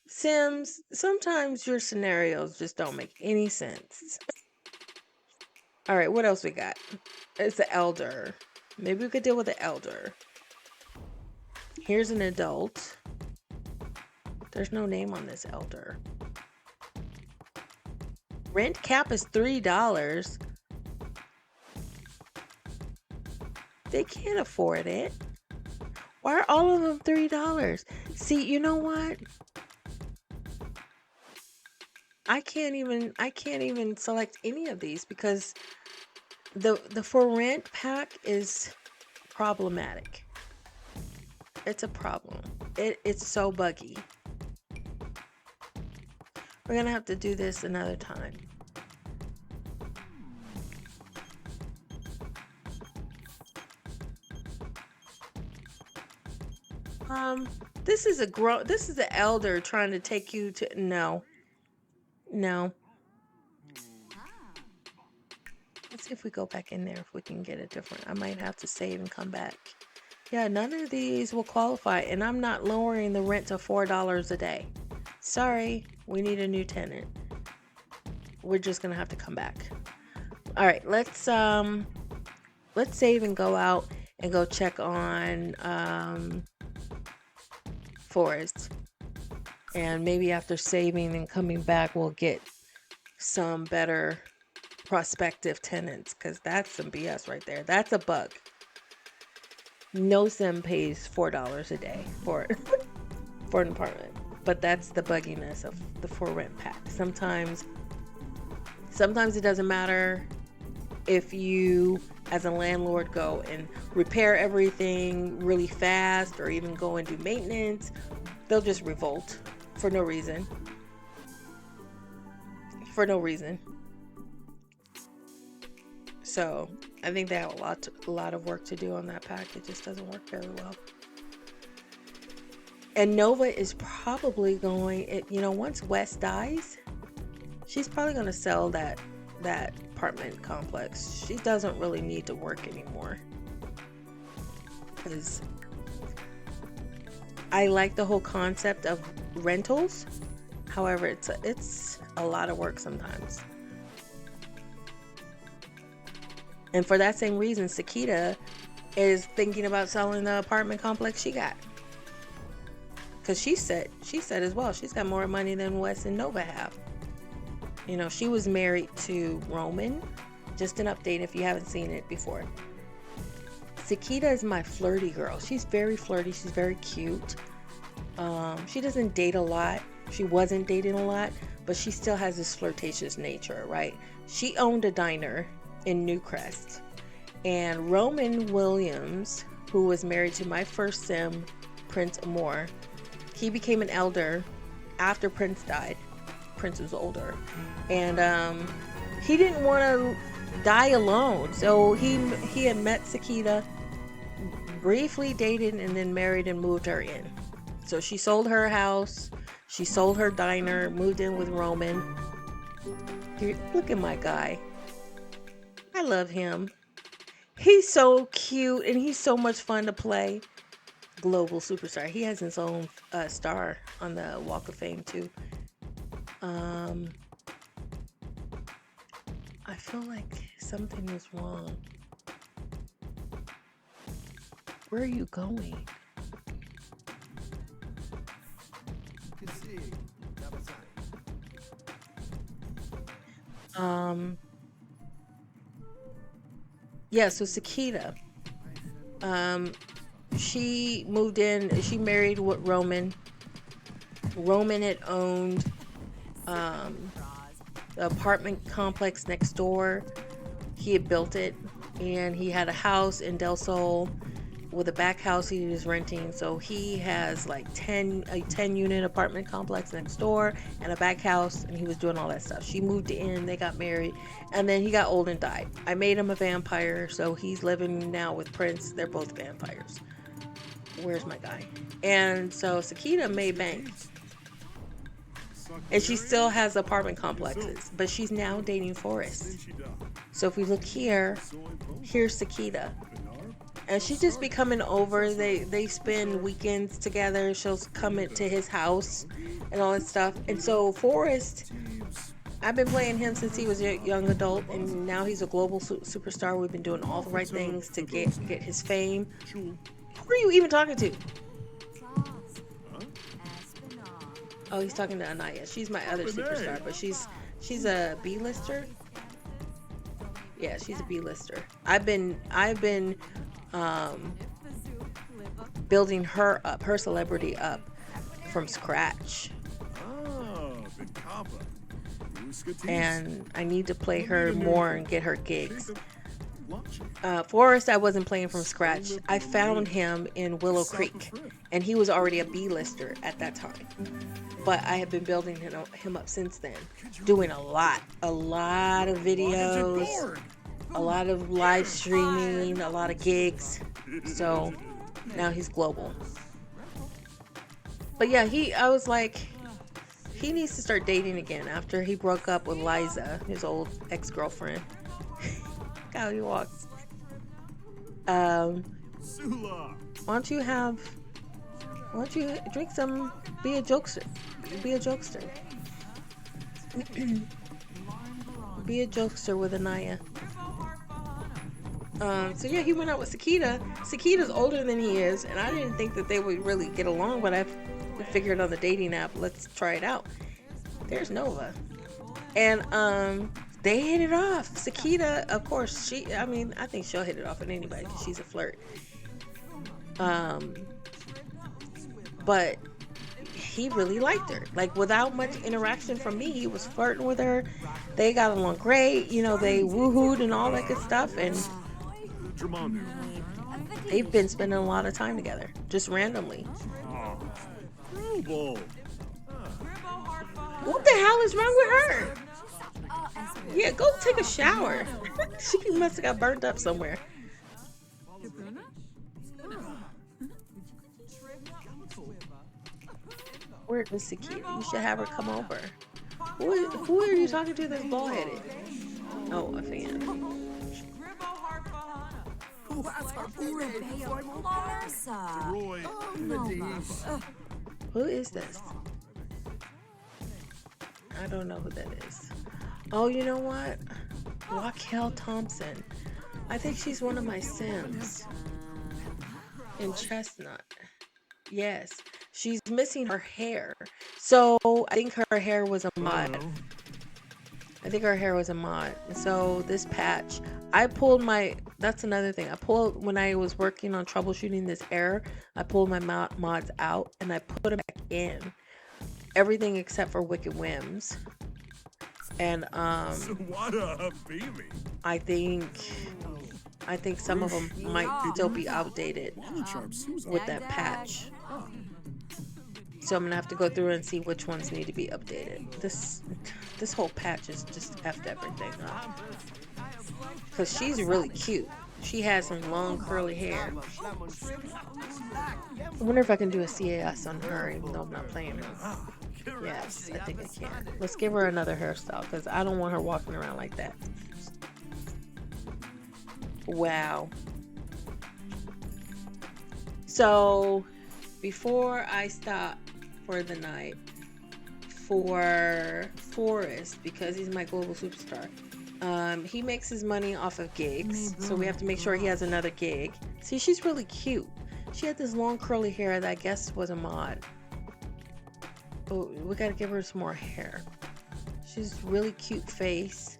Sims, sometimes your scenarios just don't make any sense. All right, what else we got? It's the elder. Maybe we could deal with the elder. Here's an adult. There's no name on this elder. Rent cap is $3. They can't afford it. Why are all of them $3? See, you know what? I can't even select any of these because the for rent pack is problematic. It's a problem. It's so buggy. We're gonna have to do this another time. This is an elder trying to take you to no. Let's see if we go back in there, if we can get it different. I might have to save and come back. Yeah, none of these will qualify, and I'm not lowering the rent to $4 a day. Sorry, we need a new tenant. We're just gonna have to come back. All right, let's save and go out and go check on Forest. And maybe after saving and coming back, we'll get some better prospective tenants, because that's some BS right there. That's a bug. No sim pays $4 a day for for an apartment, but that's the bugginess of the for rent pack. Sometimes it doesn't matter if you as a landlord go and repair everything really fast or even go and do maintenance. They'll just revolt for no reason. So I think they have a lot of work to do on that pack. It just doesn't work very well. And Nova is probably going, once Wes dies, she's probably going to sell that apartment complex. She doesn't really need to work anymore. Because I like the whole concept of rentals. However, it's a lot of work sometimes. And for that same reason, Sakita is thinking about selling the apartment complex she got. Because she said as well, she's got more money than Wes and Nova have. She was married to Roman. Just an update if you haven't seen it before. Sakita is my flirty girl. She's very flirty. She's very cute. She doesn't date a lot. She wasn't dating a lot, but she still has this flirtatious nature, right? She owned a diner in Newcrest. And Roman Williams, who was married to my first sim, Prince Amor, he became an elder after Prince died. Prince was older. And he didn't want to die alone. So he had met Sakita, briefly dated, and then married and moved her in. So she sold her house, she sold her diner, moved in with Roman. Look at my guy. I love him. He's so cute and he's so much fun to play. Global superstar. He has his own star on the Walk of Fame too. I feel like something is wrong. Where are you going? Yeah, so Sakita. She moved in, she married with Roman. Roman had owned the apartment complex next door. He had built it, and he had a house in Del Sol with a back house he was renting. So he has like a 10 unit apartment complex next door and a back house, and he was doing all that stuff. She moved in, they got married, and then he got old and died. I made him a vampire, so he's living now with Prince. They're both vampires. Where's my guy? And so Sakita made bank. And she still has apartment complexes, but she's now dating Forrest. So if we look here, here's Sakita. And she just be coming over. They spend weekends together. She'll come into his house and all that stuff. And so Forrest, I've been playing him since he was a young adult, and now he's a global superstar. We've been doing all the right things to get his fame. Who are you even talking to? Oh, he's talking to Anaya. She's my other superstar, but she's a B-lister. Yeah, she's a B-lister. I've been building her up, her celebrity up from scratch. And I need to play her more and get her gigs. Forrest, I wasn't playing from scratch. I found him in Willow Creek, and he was already a B-lister at that time. But I have been building him up since then, doing a lot of videos, a lot of live streaming, a lot of gigs. So now he's global. But yeah, I was like, he needs to start dating again after he broke up with Liza, his old ex-girlfriend. Look how he walks. Why don't you drink some, be a jokester. Be a jokester. Be a jokester with Anaya. So yeah, he went out with Sakita. Sakita's older than he is, and I didn't think that they would really get along, but I figured on the dating app, let's try it out. There's Nova. And they hit it off. Sakita, of course, I think she'll hit it off with anybody because she's a flirt. But he really liked her. Like, without much interaction from me, he was flirting with her. They got along great. They woohooed and all that good stuff. And they've been spending a lot of time together, just randomly. What the hell is wrong with her? Yeah, go take a shower. She must have got burnt up somewhere. Where is Sakita? You should have her come over. Who are you talking to that's bald-headed? Oh, a fan. Who is this? I don't know who that is. Oh, you know what? Raquel Thompson. I think she's one of my Sims. In Chestnut. Yes. She's missing her hair. So I think her hair was a mod. I think her hair was a mod. So this patch, I pulled my, that's another thing. I pulled, when I was working on troubleshooting this error, I pulled my mods out and I put them back in. Everything except for Wicked Whims. And Sawada baby. I think some of them might still be outdated with that patch. So I'm gonna have to go through and see which ones need to be updated. This whole patch is just effed everything up. Cause she's really cute. She has some long curly hair. I wonder if I can do a CAS on her even though I'm not playing her. Yes, I think I can. Let's give her another hairstyle because I don't want her walking around like that. Wow. So before I stop for the night for Forrest, because he's my global superstar, he makes his money off of gigs, so we have to make sure he has another gig. See, she's really cute. She had this long curly hair that I guess was a mod. Oh, we gotta give her some more hair. She's really cute face,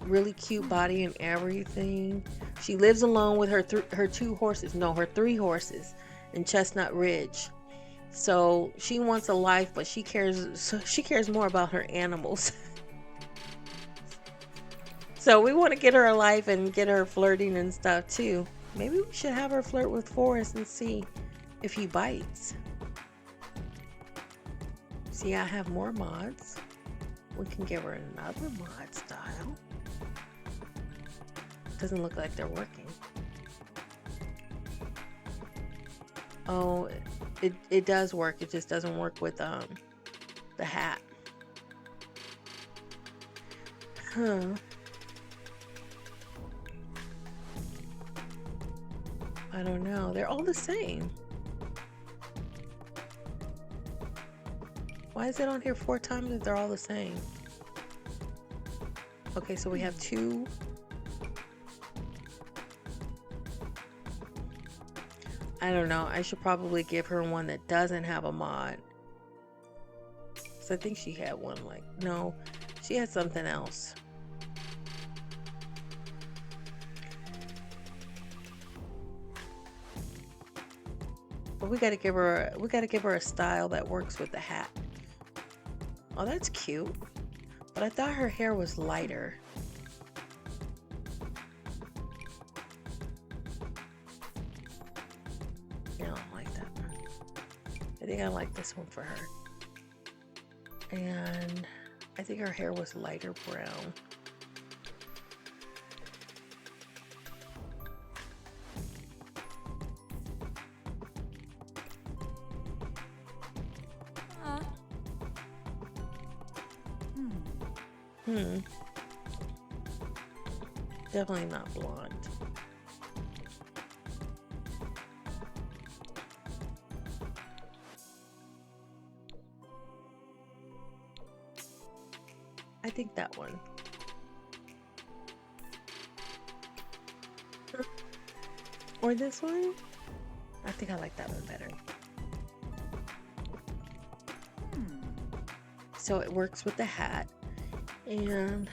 really cute body and everything. She lives alone with her her 3 horses in Chestnut Ridge. So she wants a life, but she cares more about her animals. So we want to get her a life and get her flirting and stuff too. Maybe we should have her flirt with Forrest and see if he bites. See, I have more mods. We can give her another mod style. Doesn't look like they're working. Oh, it does work. It just doesn't work with the hat. Huh. I don't know. They're all the same. Why is it on here 4 times if they're all the same? Okay, so we have 2. I don't know. I should probably give her one that doesn't have a mod. So I think she had one like, no, she had something else. But we gotta give her a style that works with the hat. Oh, that's cute. But I thought her hair was lighter. I don't like that one. I think I like this one for her. And I think her hair was lighter brown. Definitely not blonde. I think that one. Or this one? I think I like that one better. So it works with the hat. And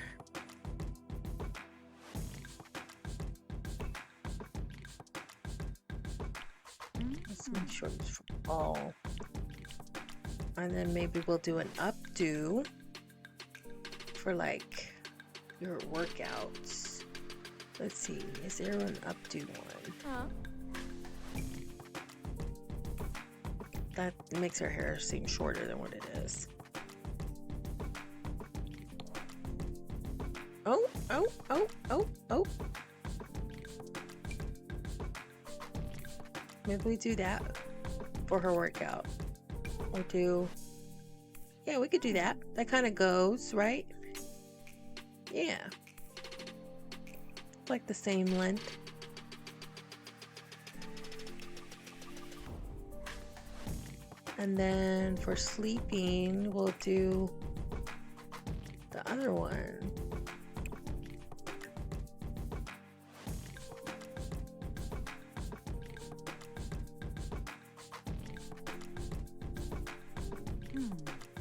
let's make sure it's for all. And then maybe we'll do an updo for like your workouts. Let's see, is there an updo one? That makes her hair seem shorter than what it is. Oh, oh, oh, oh, oh. Maybe we do that for her workout. Or do, yeah, we could do that. That kind of goes, right? Yeah. Like the same length. And then for sleeping, we'll do the other one.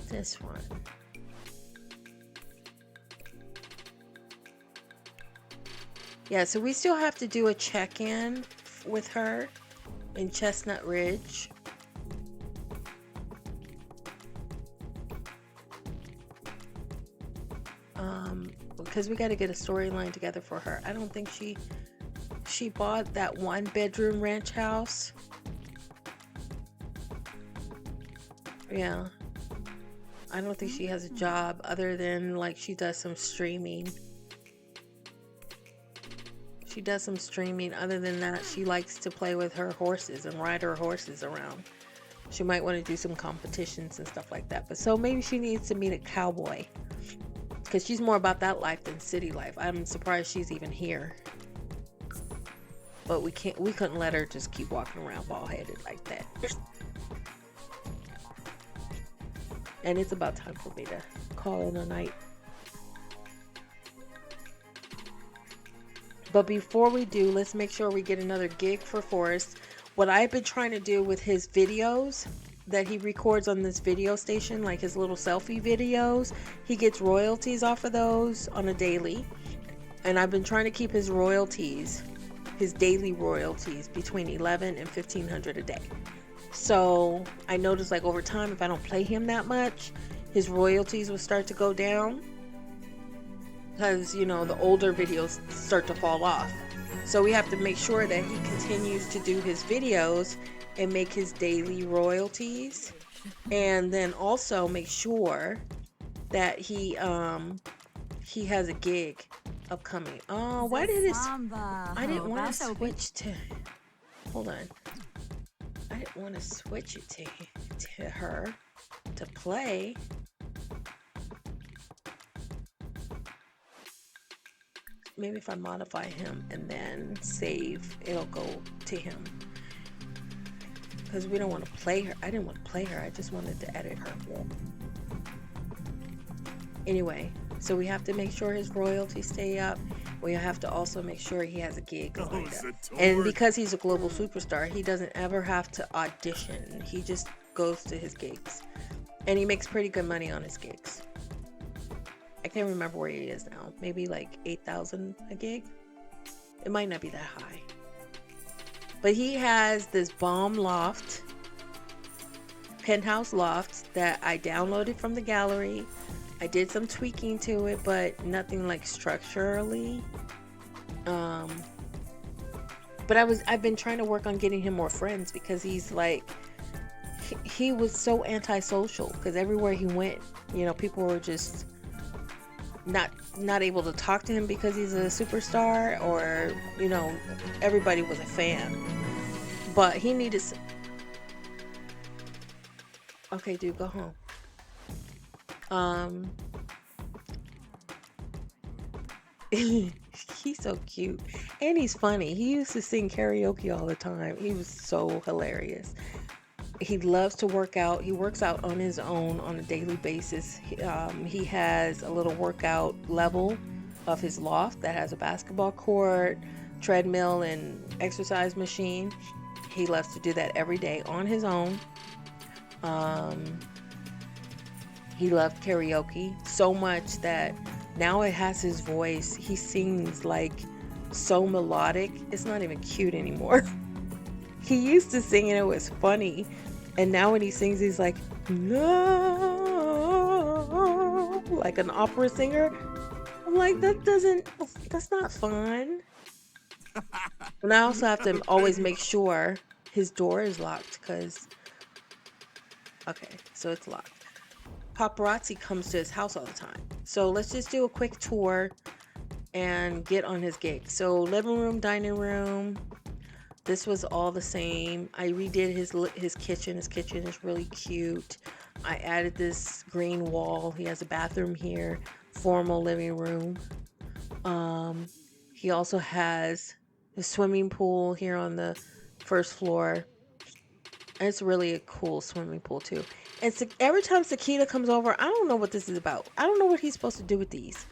This one. Yeah, so we still have to do a check-in with her in Chestnut Ridge. Because we got to get a storyline together for her. I don't think she bought that 1-bedroom ranch house. Yeah. I don't think she has a job other than like she does some streaming. She does some streaming. Other than that, she likes to play with her horses and ride her horses around. She might want to do some competitions and stuff like that. But so maybe she needs to meet a cowboy. Because she's more about that life than city life. I'm surprised she's even here. But we couldn't let her just keep walking around bald-headed like that. And it's about time for me to call in a night. But before we do, let's make sure we get another gig for Forrest. What I've been trying to do with his videos that he records on this video station, like his little selfie videos, he gets royalties off of those on a daily. And I've been trying to keep his royalties, his daily royalties, between $1,100 and $1,500 a day. So I noticed like over time, if I don't play him that much, his royalties will start to go down. Because, you know, the older videos start to fall off. So we have to make sure that he continues to do his videos and make his daily royalties. And then also make sure that he has a gig upcoming. Oh, why did it... I didn't want to switch to... Hold on. I didn't want to switch it to her to play. Maybe if I modify him and then save, it'll go to him. Because we don't want to play her. I didn't want to play her. I just wanted to edit her. Anyway, so we have to make sure his royalties stay up. We have to also make sure he has a gig lined up. And because he's a global superstar, he doesn't ever have to audition. He just goes to his gigs. And he makes pretty good money on his gigs. I can't remember where he is now. Maybe like 8,000 a gig. It might not be that high. But he has this bomb loft, penthouse loft that I downloaded from the gallery. I did some tweaking to it, but nothing like structurally. But I've been trying to work on getting him more friends because he's like, he was so antisocial because everywhere he went, you know, people were just not able to talk to him because he's a superstar, or you know, everybody was a fan, but he needed okay, dude, go home. He's so cute and he's funny. He used to sing karaoke all the time. He was so hilarious. He loves to work out. He works out on his own on a daily basis. He has a little workout level of his loft that has a basketball court, treadmill, and exercise machine. He loves to do that every day on his own. He loved karaoke so much that now it has his voice. He sings like so melodic. It's not even cute anymore. He used to sing and it was funny. And now when he sings, he's like, no, like an opera singer. I'm like, that's not fun. And I also have to always make sure his door is locked because, okay, so it's locked. Paparazzi comes to his house all the time. So let's just do a quick tour and get on his gig. So living room, dining room. This was all the same. I redid his kitchen. His kitchen is really cute. I added this green wall. He has a bathroom here. Formal living room. He also has a swimming pool here on the first floor. And it's really a cool swimming pool too. And so every time Sakita comes over, I don't know what this is about. I don't know what he's supposed to do with these.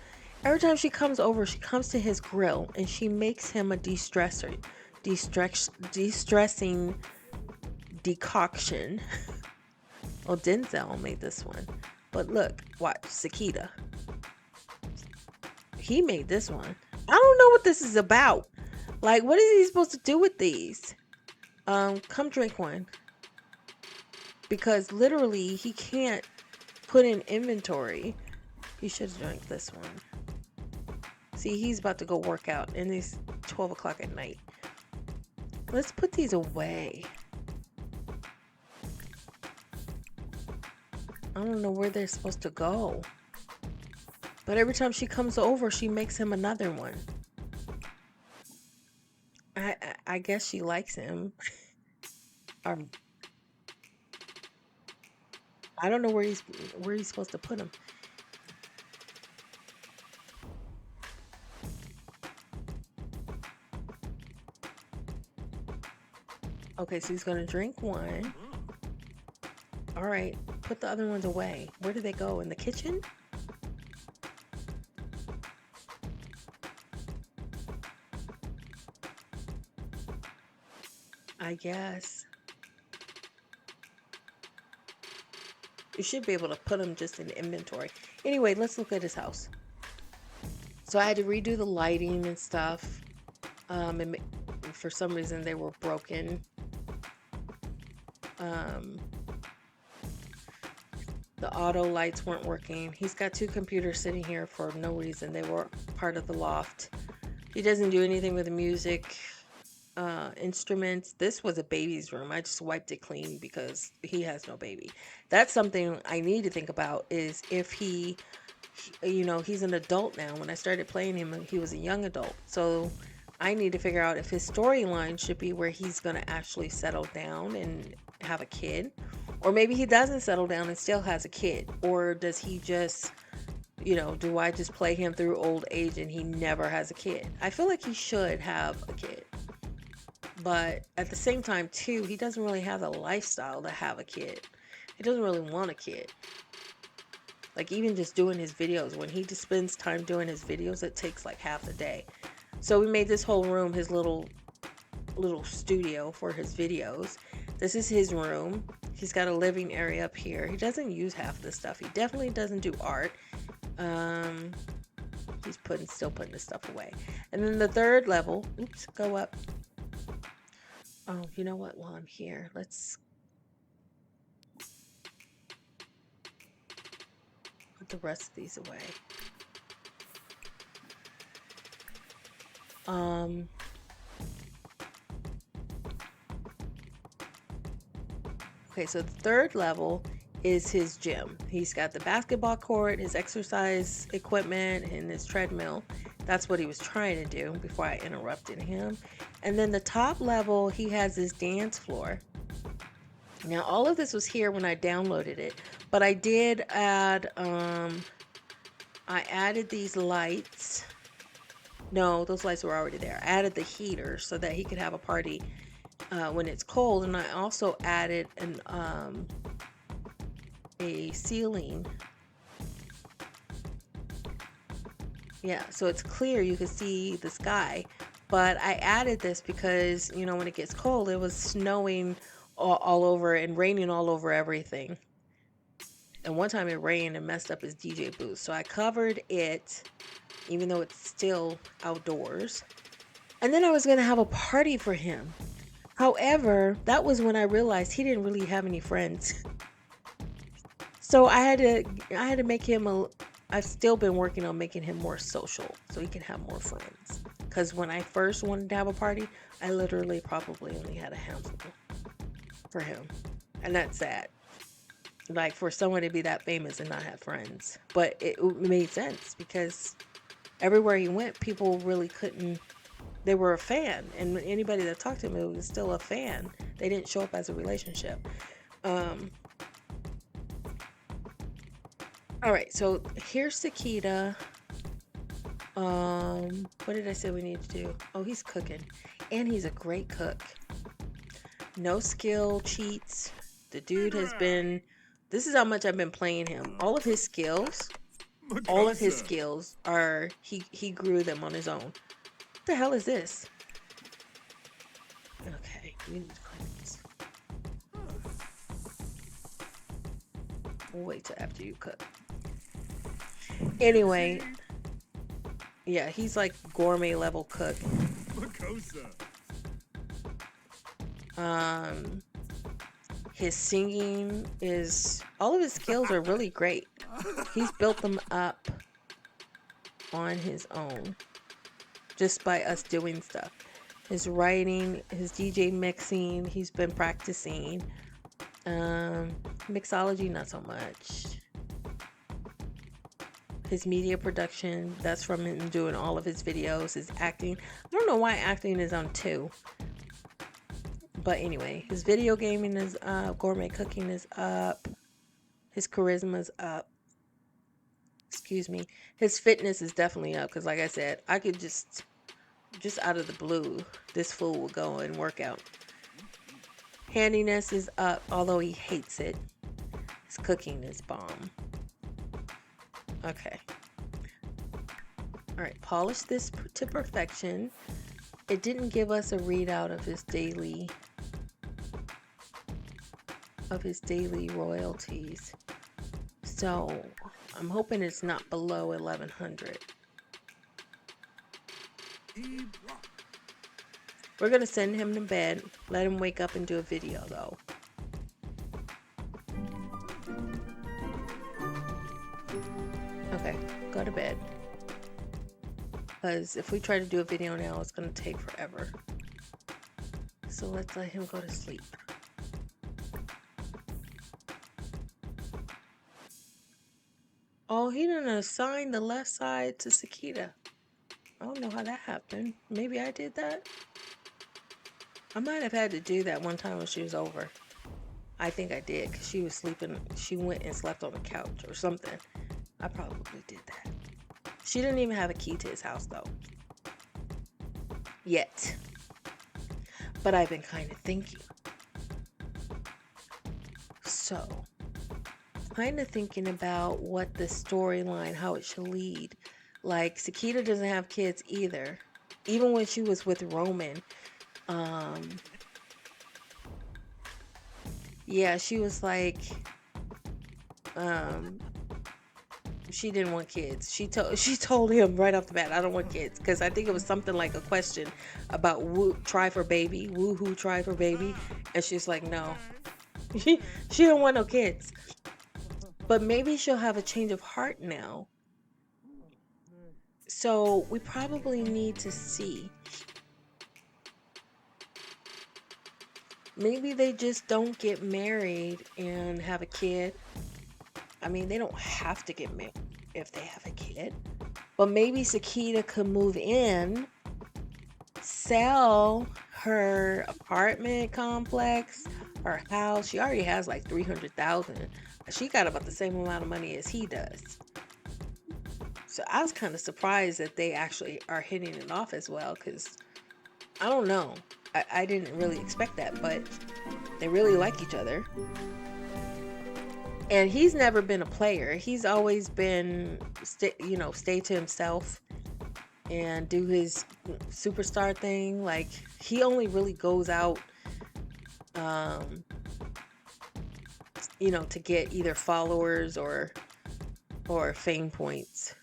Every time she comes over, she comes to his grill and she makes him a de-stressing decoction. Well, Denzel made this one. But look, watch, Sakita. He made this one. I don't know what this is about. Like, what is he supposed to do with these? Come drink one. Because literally, he can't put in inventory. He should have drank this one. See, he's about to go work out, and it's 12 o'clock at night. Let's put these away. I don't know where they're supposed to go. But every time she comes over, she makes him another one. I guess she likes him. Um, I don't know where he's supposed to put him. Okay, so he's gonna drink one. All right, put the other ones away. Where do they go? In the kitchen? I guess. You should be able to put them just in inventory. Anyway, let's look at his house. So I had to redo the lighting and stuff. And for some reason they were broken. The auto lights weren't working. He's got 2 computers sitting here for no reason. They were part of the loft. He doesn't do anything with the music, instruments. This was a baby's room. I just wiped it clean because he has no baby. That's something I need to think about, is if he, you know, he's an adult now. When I started playing him, he was a young adult. So I need to figure out if his storyline should be where he's going to actually settle down and have a kid. Or maybe he doesn't settle down and still has a kid. Or does he just, you know, do I just play him through old age and he never has a kid? I feel like he should have a kid. But at the same time, too, he doesn't really have the lifestyle to have a kid. He doesn't really want a kid. Like, even just doing his videos, when he just spends time doing his videos, it takes like half the day. So we made this whole room his little studio for his videos. This is his room. He's got a living area up here. He doesn't use half this stuff. He definitely doesn't do art. He's still putting his stuff away. And then the 3rd level, oops, go up. Oh, you know what? While I'm here, let's put the rest of these away. Okay, so the 3rd level is his gym. He's got the basketball court, his exercise equipment, and his treadmill. That's what he was trying to do before I interrupted him. And then the top level, he has his dance floor. Now, all of this was here when I downloaded it, but I did add, I added these lights. No, those lights were already there. I added the heater so that he could have a party when it's cold, and I also added a ceiling. Yeah, so it's clear, you can see the sky. But I added this because, you know, when it gets cold, it was snowing all over and raining all over everything. And one time it rained and messed up his DJ booth. So I covered it, even though it's still outdoors. And then I was going to have a party for him. However, that was when I realized he didn't really have any friends. So I had to make him I've still been working on making him more social so he can have more friends. Because when I first wanted to have a party, I literally probably only had a handful for him. And that's sad. Like, for someone to be that famous and not have friends. But it made sense because everywhere he went, people really couldn't. They were a fan, and anybody that talked to him, it was still a fan. They didn't show up as a relationship. All right, so here's Sakita. What did I say we need to do? Oh, he's cooking, and he's a great cook. No skill cheats. The dude has been. This is how much I've been playing him. All of his skills are he grew them on his own. What the hell is this? Okay, we need to clean this. We'll wait till after you cook. Anyway, Yeah, he's like gourmet level cook. Makosa. Um, his singing is, all of his skills are really great. He's built them up on his own just by us doing stuff. His writing, his DJ mixing, he's been practicing. Mixology, not so much. His media production, that's from him doing all of his videos. His acting, I don't know why acting is on 2. But anyway, his video gaming is up. Gourmet cooking is up. His charisma is up. Excuse me. His fitness is definitely up. Because like I said, I could just out of the blue, this fool will go and work out. Handiness is up, although he hates it. His cooking is bomb. Okay. All right, polish this to perfection. It didn't give us a readout of his daily royalties. So, I'm hoping it's not below 1100. We're going to send him to bed. Let him wake up and do a video though. Okay, go to bed. Because if we try to do a video now, it's going to take forever. So let's let him go to sleep. Oh, he didn't assign the left side to Sakita. I don't know how that happened. Maybe I did that. I might have had to do that one time when she was over. I think I did because she was sleeping. She went and slept on the couch or something. I probably did that. She didn't even have a key to his house though. Yet. But I've been kind of thinking. So, kind of thinking about what the storyline, how it should lead. Like, Sakita doesn't have kids either. Even when she was with Roman, yeah, she was like, she didn't want kids. She told him right off the bat, I don't want kids. Because I think it was something like a question about try for baby, woohoo, try for baby. And she's like, no. She don't want no kids. But maybe she'll have a change of heart now. So we probably need to see. Maybe they just don't get married and have a kid. I mean, they don't have to get married if they have a kid. But maybe Sakita could move in, sell her apartment complex, her house. She already has like 300,000. She got about the same amount of money as he does. So I was kind of surprised that they actually are hitting it off as well, because I don't know. I didn't really expect that, but they really like each other. And he's never been a player. He's always been, stay to himself and do his superstar thing. Like, he only really goes out, to get either followers or fame points.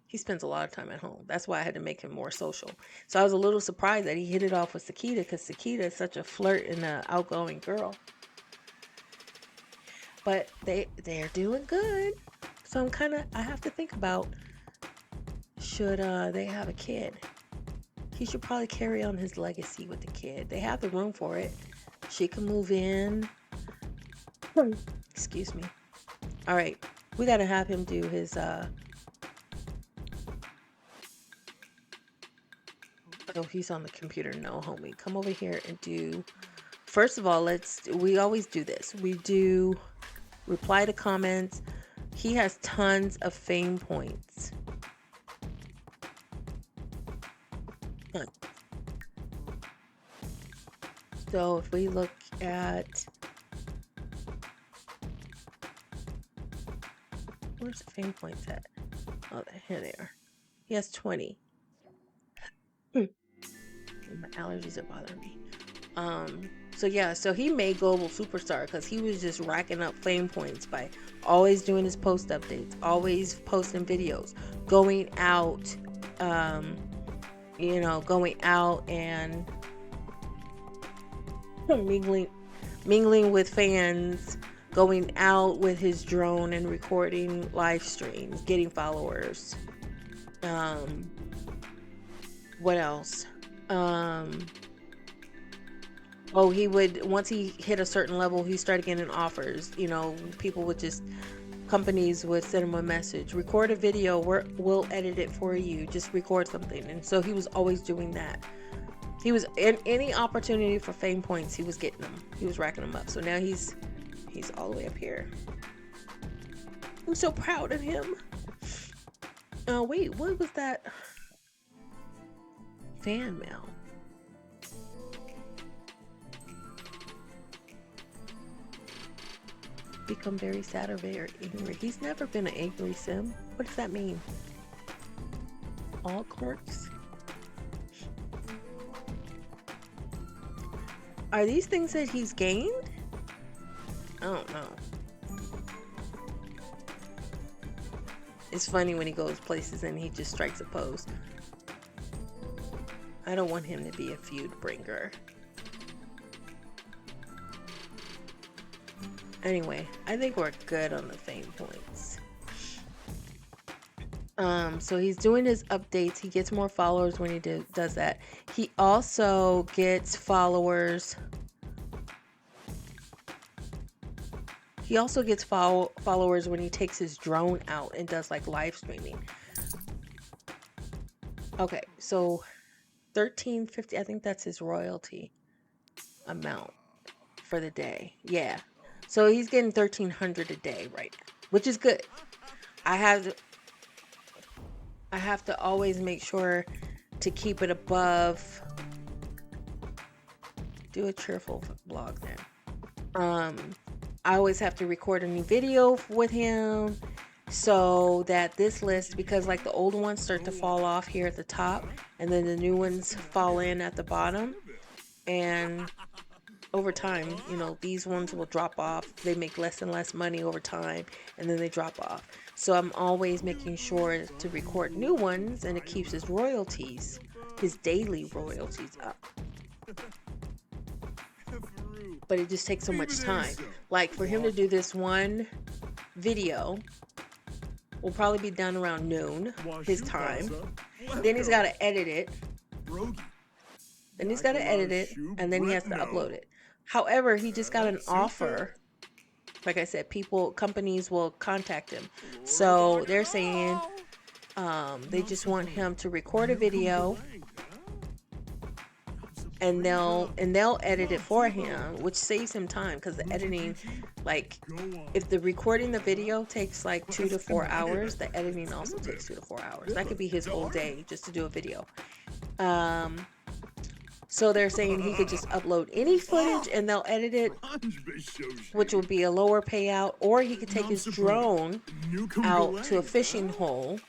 He spends a lot of time at home. That's why I had to make him more social. So I was a little surprised that he hit it off with Sakita, because Sakita is such a flirt and an outgoing girl. But they're doing good. So I have to think about, should they have a kid? He should probably carry on his legacy with the kid. They have the room for it. She can move in. Excuse me. All right. We got to have him do his oh, he's on the computer. No, homie. Come over here and do. First of all, we always do this. We do reply to comments. He has tons of fame points. So if we look at, where's the fame points at? Oh, here they are. He has 20. My allergies are bothering me. So he made global superstar because he was just racking up fame points by always doing his post updates, always posting videos, going out um, you know, going out and mingling with fans, going out with his drone and recording live streams, getting followers. Um, what else? Um, oh, he would, once he hit a certain level, he started getting offers. You know, people would just, companies would send him a message, record a video, we'll edit it for you, just record something. And so he was always doing that. He was in any opportunity for fame points, he was getting them. He was racking them up. So now he's all the way up here. I'm so proud of him. Oh wait, what was that? Fan mail. Become very sad or very angry. He's never been an angry sim. What does that mean? All quirks? Are these things that he's gained? I don't know. It's funny when he goes places and he just strikes a pose. I don't want him to be a feud bringer. Anyway, I think we're good on the fame points. So he's doing his updates. He gets more followers when he does that. He also gets followers. He also gets followers when he takes his drone out and does like live streaming. Okay, so 1350, I think that's his royalty amount for the day. Yeah. So he's getting 1300 a day right now, which is good. I have to always make sure to keep it above. Do a cheerful blog there. I always have to record a new video with him so that this list, because like the old ones start to fall off here at the top and then the new ones fall in at the bottom, and over time, you know, these ones will drop off. They make less and less money over time and then they drop off. So I'm always making sure to record new ones, and it keeps his royalties, his daily royalties up. But it just takes so much time. Like for him to do this one video will probably be done around noon, his time. Then he's got to edit it. Then he's got to edit it, and then he has to upload it. However, he just got an offer. Like I said, companies will contact him. So they're saying they just want him to record a video, and they'll edit it for him, which saves him time, because the editing, like if the recording the video takes like 2 to 4 hours, the editing also takes 2 to 4 hours. That could be his whole day just to do a video. So they're saying he could just upload any footage and they'll edit it, which will be a lower payout, or he could take his drone out to a fishing hole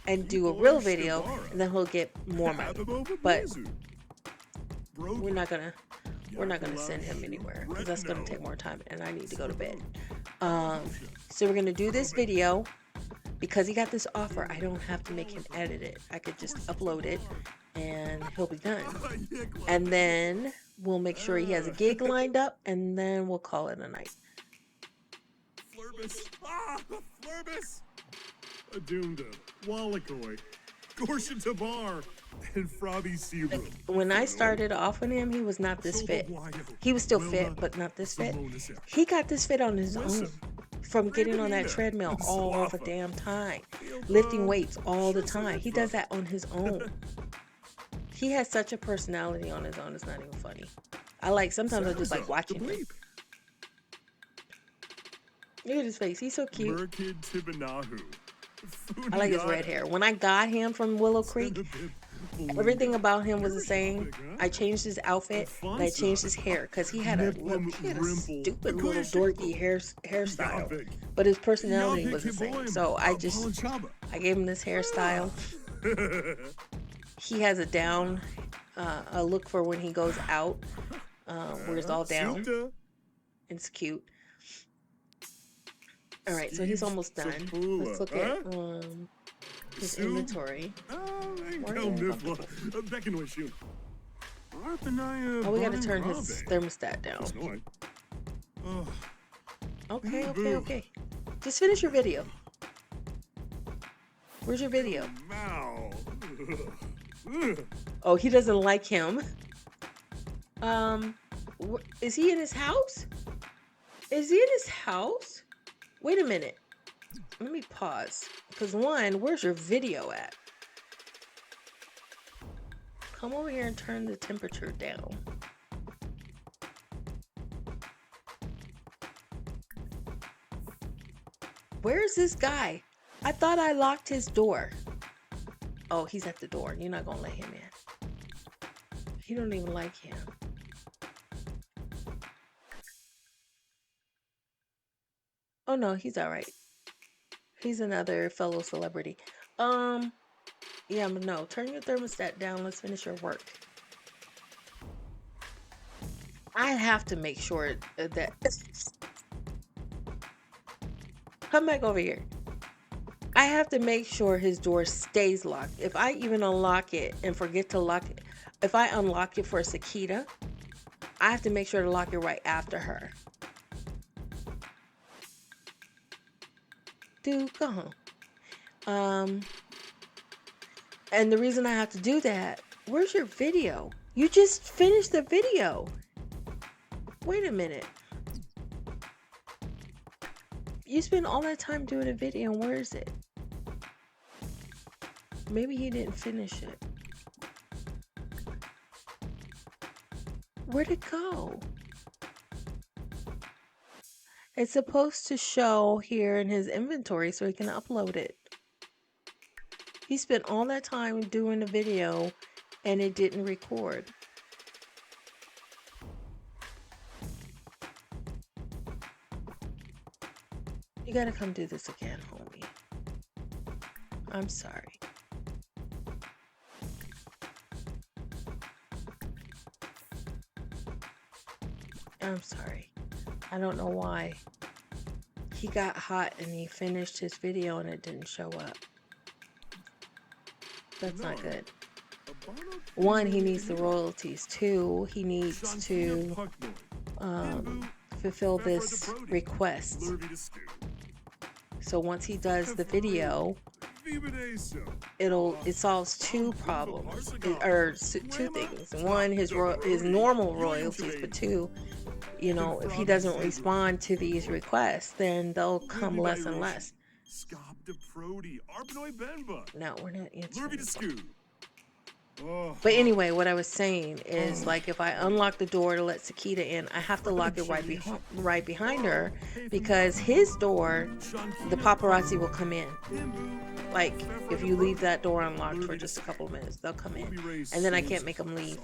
and do a real video, and then he'll get more money. But we're not gonna send him anywhere, because that's gonna take more time and I need to go to bed. So we're gonna do this video. Because he got this offer, I don't have to make him edit it. I could just upload it and he'll be done. And then we'll make sure he has a gig lined up, and then we'll call it a night. Flurbus! Ah! Flurbus! Adunda, Wallakoi, Gorsha Tabar, and Frobby Seabrook. When I started off with him, he was not this fit. He was still fit, but not this fit. He got this fit on his own. From getting on that treadmill all the damn time, lifting weights all the time. He does that on his own. He has such a personality on his own, it's not even funny. Sometimes I just like watching him. Look at his face, he's so cute. I like his red hair. When I got him from Willow Creek, everything about him was the same. I changed his outfit and I changed his hair, because he had a stupid little dorky hairstyle, but his personality was the same. So I gave him this hairstyle. He has a look for when he goes out, where it's all down. It's cute. All right, so he's almost done. Let's look at his Sue? inventory. Where Go did I go? Mifla. Beckon Myshuno. Oh, we gotta turn his thermostat down. Okay, okay, okay. Just finish your video. Where's your video? Oh, he doesn't like him. Is he in his house? Is he in his house? Wait a minute. Let me pause. Because one, where's your video at? Come over here and turn the temperature down. Where's this guy? I thought I locked his door. Oh, he's at the door. You're not gonna let him in. You don't even like him. Oh no, he's all right. He's another fellow celebrity. Yeah, but no, turn your thermostat down. Let's finish your work. I have to make sure that come back over here. I have to make sure his door stays locked. If I even unlock it and forget to lock it, if I unlock it for Sakita, I have to make sure to lock it right after her. Dude, go home. And the reason I have to do that, where's your video? You just finished the video. Wait a minute. You spent all that time doing a video, and where is it? Maybe he didn't finish it. Where'd it go? It's supposed to show here in his inventory so he can upload it. He spent all that time doing a video and it didn't record. You gotta come do this again, homie. I'm sorry. I'm sorry. I don't know why. He got hot and he finished his video and it didn't show up. That's not good. One, he needs the royalties. Two, he needs to fulfill this request. So once he does the video, it solves two problems, or two things. One, his normal royalties, but two, you know, if he doesn't respond to these requests, then they'll come less and less. No, we're not answering. But anyway, what I was saying is, like, if I unlock the door to let Sakita in, I have to lock it right behind her, because his door, the paparazzi will come in. Like, if you leave that door unlocked for just a couple of minutes, they'll come in, and then I can't make them leave.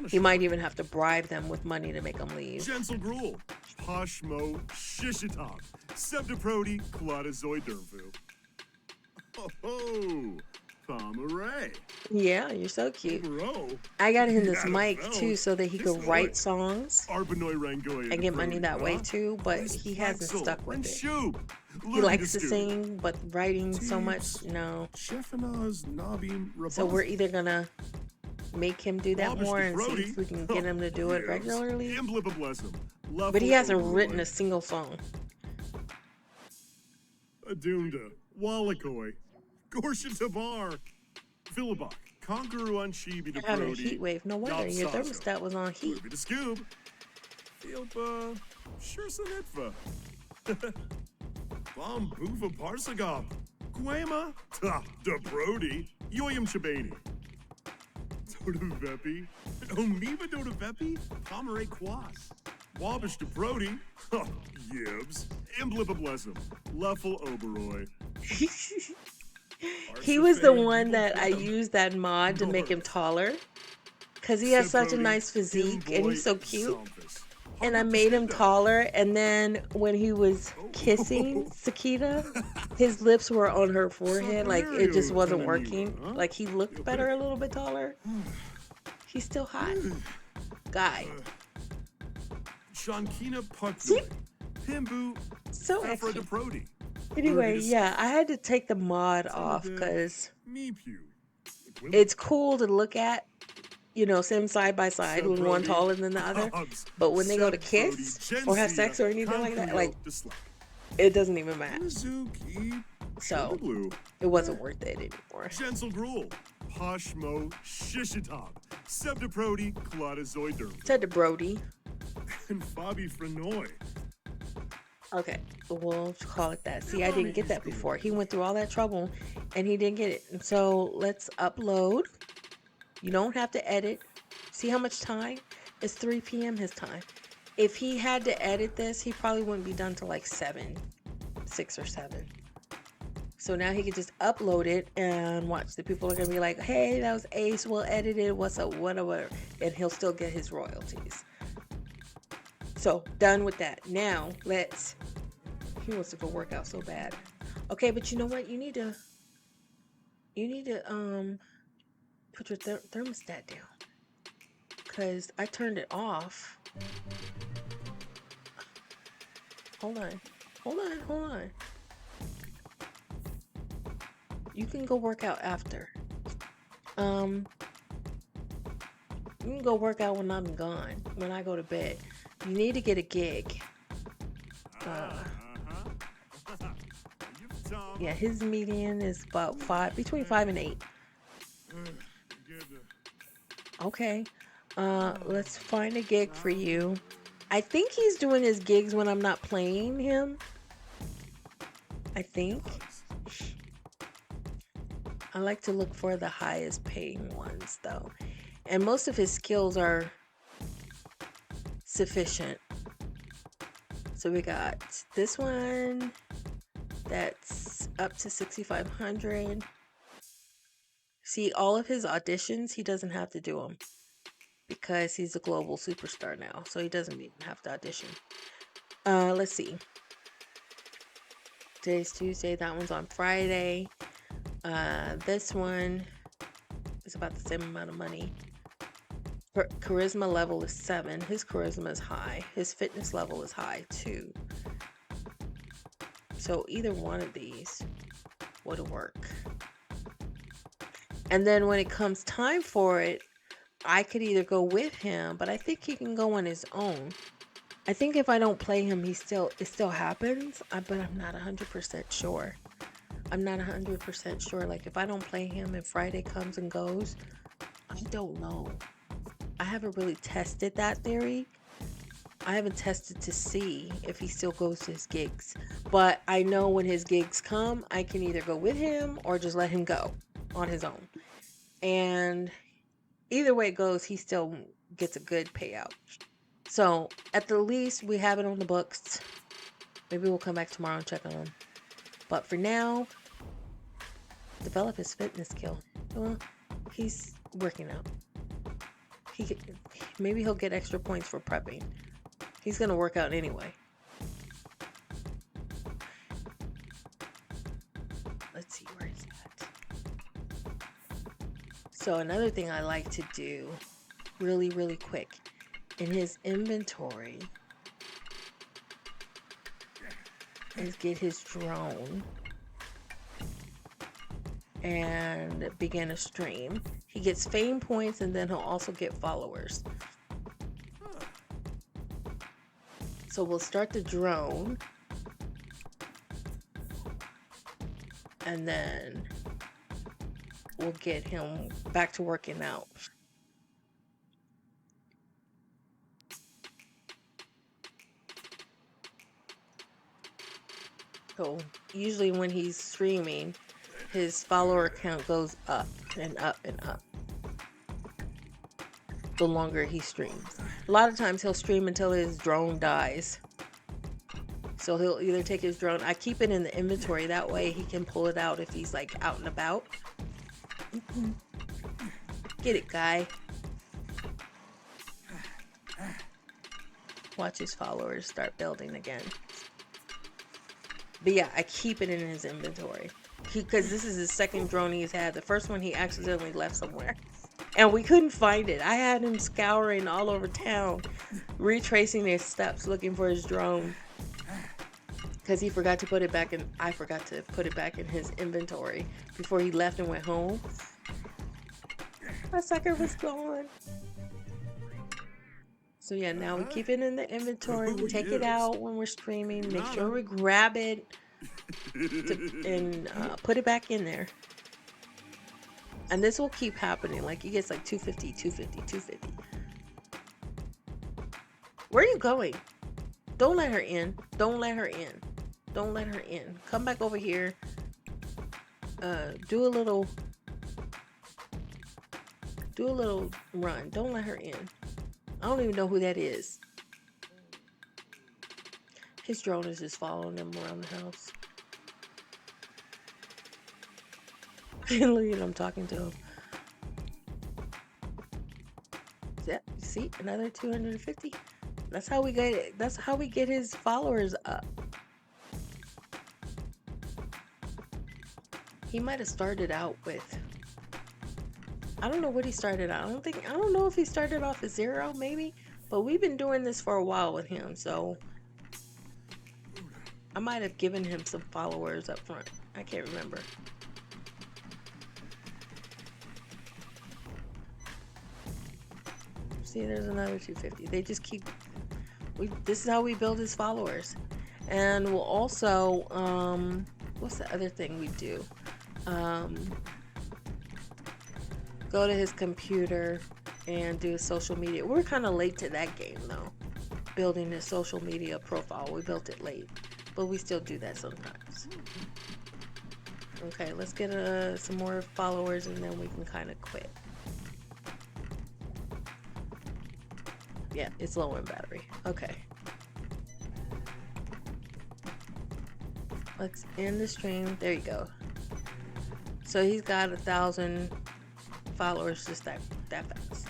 He might even have to bribe them with money to make them leave. Gensel Gruel, Poshmo, Shishitop, Septiprodi, Claudizoidervu. Oh, Pomeray. Yeah, you're so cute. I got him this mic too so that he could write songs and get money that way too, but he hasn't stuck with it. He likes to sing, but writing so much, no. So we're either gonna make him do that more and see if we can get him to do it regularly. But he hasn't written a single song. Adunda, Wallakoi, Gorsha Tavar, Philibok, Conqueror Unshibi You're having a heat wave. No wonder your thermostat was on heat. The Scoob, Philpa, Shursanitva, Bomb Boofa Parsagop, Guema, Ta, Debrody, Yoyam Shabani, Dodavepi, Omiba Dodavepi, Pomeray Quas, Wabish Debrody, Yibs, Imblibablesum, Leffel Oberoi. He was the one that I used that mod to make him taller, because he has such a nice physique and he's so cute. And I made him taller, and then when he was kissing Sakita, his lips were on her forehead, like it just wasn't working. Like he looked better a little bit taller. He's still hot. Guy. Shankina See? Pimbu, So extra. Deprody, Anyway, yeah, I had to take the mod off because Me pew. it's cool to look at, you know, Sim side by side with one Brody, taller than the other. Hobbs, But when they go to Seb Brody, kiss or have Gensia, sex or anything like that, like Conqurio, the Slack. it doesn't even matter. Mizuki, So Blue, it wasn't worth it anymore. Jensel Gruel, Poshmo, Shishitab, Seb Brody, Claudazoid Derm, Said to Brody. and Fabi Frenoy. Okay, we'll call it that. See, I didn't get that before. He went through all that trouble and he didn't get it. And so let's upload. You don't have to edit. See how much time? It's 3 p.m. his time. If he had to edit this, he probably wouldn't be done till like 6 or 7. So now he can just upload it and watch. The people are going to be like, hey, that was Ace. We'll edit it. What's up? Whatever. And he'll still get his royalties. So done with that. Now let's. He wants to go work out so bad. Okay, but you know what? You need to put your thermostat down, because I turned it off. Hold on. You can go work out after. You can go work out when I'm gone, when I go to bed. You need to get a gig. Yeah, his median is about between 5 and 8. Okay. Let's find a gig for you. I think he's doing his gigs when I'm not playing him. I think. I like to look for the highest paying ones though. And most of his skills are sufficient. So we got this one that's up to 6,500. See, all of his auditions, he doesn't have to do them because he's a global superstar now. So he doesn't even have to audition. Let's see. Today's Tuesday. That one's on Friday. This one is about the same amount of money. Charisma level is 7. His charisma is high. His fitness level is high too. So either one of these would work. And then when it comes time for it, I could either go with him, but I think he can go on his own. I think if I don't play him, it still happens, but I'm not 100% sure. I'm not 100% sure. Like if I don't play him and Friday comes and goes, I don't know. I haven't really tested that theory. I haven't tested to see if he still goes to his gigs. But I know when his gigs come, I can either go with him or just let him go on his own. And either way it goes, he still gets a good payout. So at the least, we have it on the books. Maybe we'll come back tomorrow and check on him. But for now, develop his fitness skill. Well, he's working out. Maybe he'll get extra points for prepping. He's gonna work out anyway. Let's see where he's at. So another thing I like to do really, really quick in his inventory is get his drone and begin a stream. He gets fame points and then he'll also get followers. So we'll start the drone and then we'll get him back to working out. So usually when he's streaming, his follower count goes up and up and up the longer he streams. A lot of times he'll stream until his drone dies. So he'll either take his drone. I keep it in the inventory. That way he can pull it out if he's like out and about. Get it, guy. Watch his followers start building again. But yeah, I keep it in his inventory. Because this is his second drone he's had. The first one he accidentally left somewhere. And we couldn't find it. I had him scouring all over town, retracing his steps, looking for his drone. because he forgot to put it back in. I forgot to put it back in his inventory before he left and went home. My sucker was gone. So yeah, now we keep it in the inventory. We take it out when we're streaming. Make sure we grab it and put it back in there. And this will keep happening. Like, he gets like 250, 250, 250. Where are you going? Don't let her in. Don't let her in. Don't let her in. Come back over here. Do a little run. Don't let her in. I don't even know who that is. His drone is just following him around the house. Look at him talking to him. Yeah, see, another 250. That's how we get it. That's how we get his followers up. He might have started out with, I don't know what he started out. I don't know if he started off at 0, maybe, but we've been doing this for a while with him, so I might have given him some followers up front. I can't remember. See, there's another 250. They just keep, this is how we build his followers. And we'll also, what's the other thing we do? Go to his computer and do his social media. We're kind of late to that game though. Building his social media profile. We built it late, but we still do that sometimes. Okay, let's get some more followers and then we can kind of quit. Yeah, it's low in battery. Okay. Let's end the stream. There you go. So he's got 1,000 followers just that fast.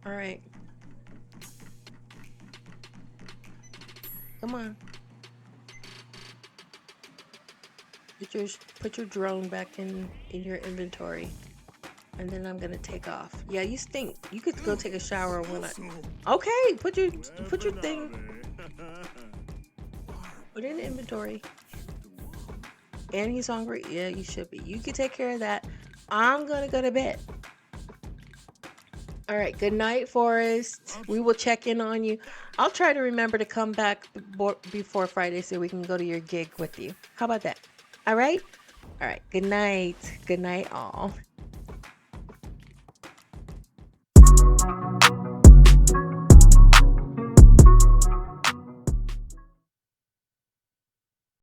All right. Come on. Put your drone back in your inventory. And then I'm gonna take off. Yeah, you stink. You could go take a shower when Okay, put your thing. Put it in the inventory. And he's hungry. Yeah, you should be. You can take care of that. I'm gonna go to bed. All right. Good night, Forrest. We will check in on you. I'll try to remember to come back before Friday so we can go to your gig with you. How about that? All right. All right. Good night. Good night, all.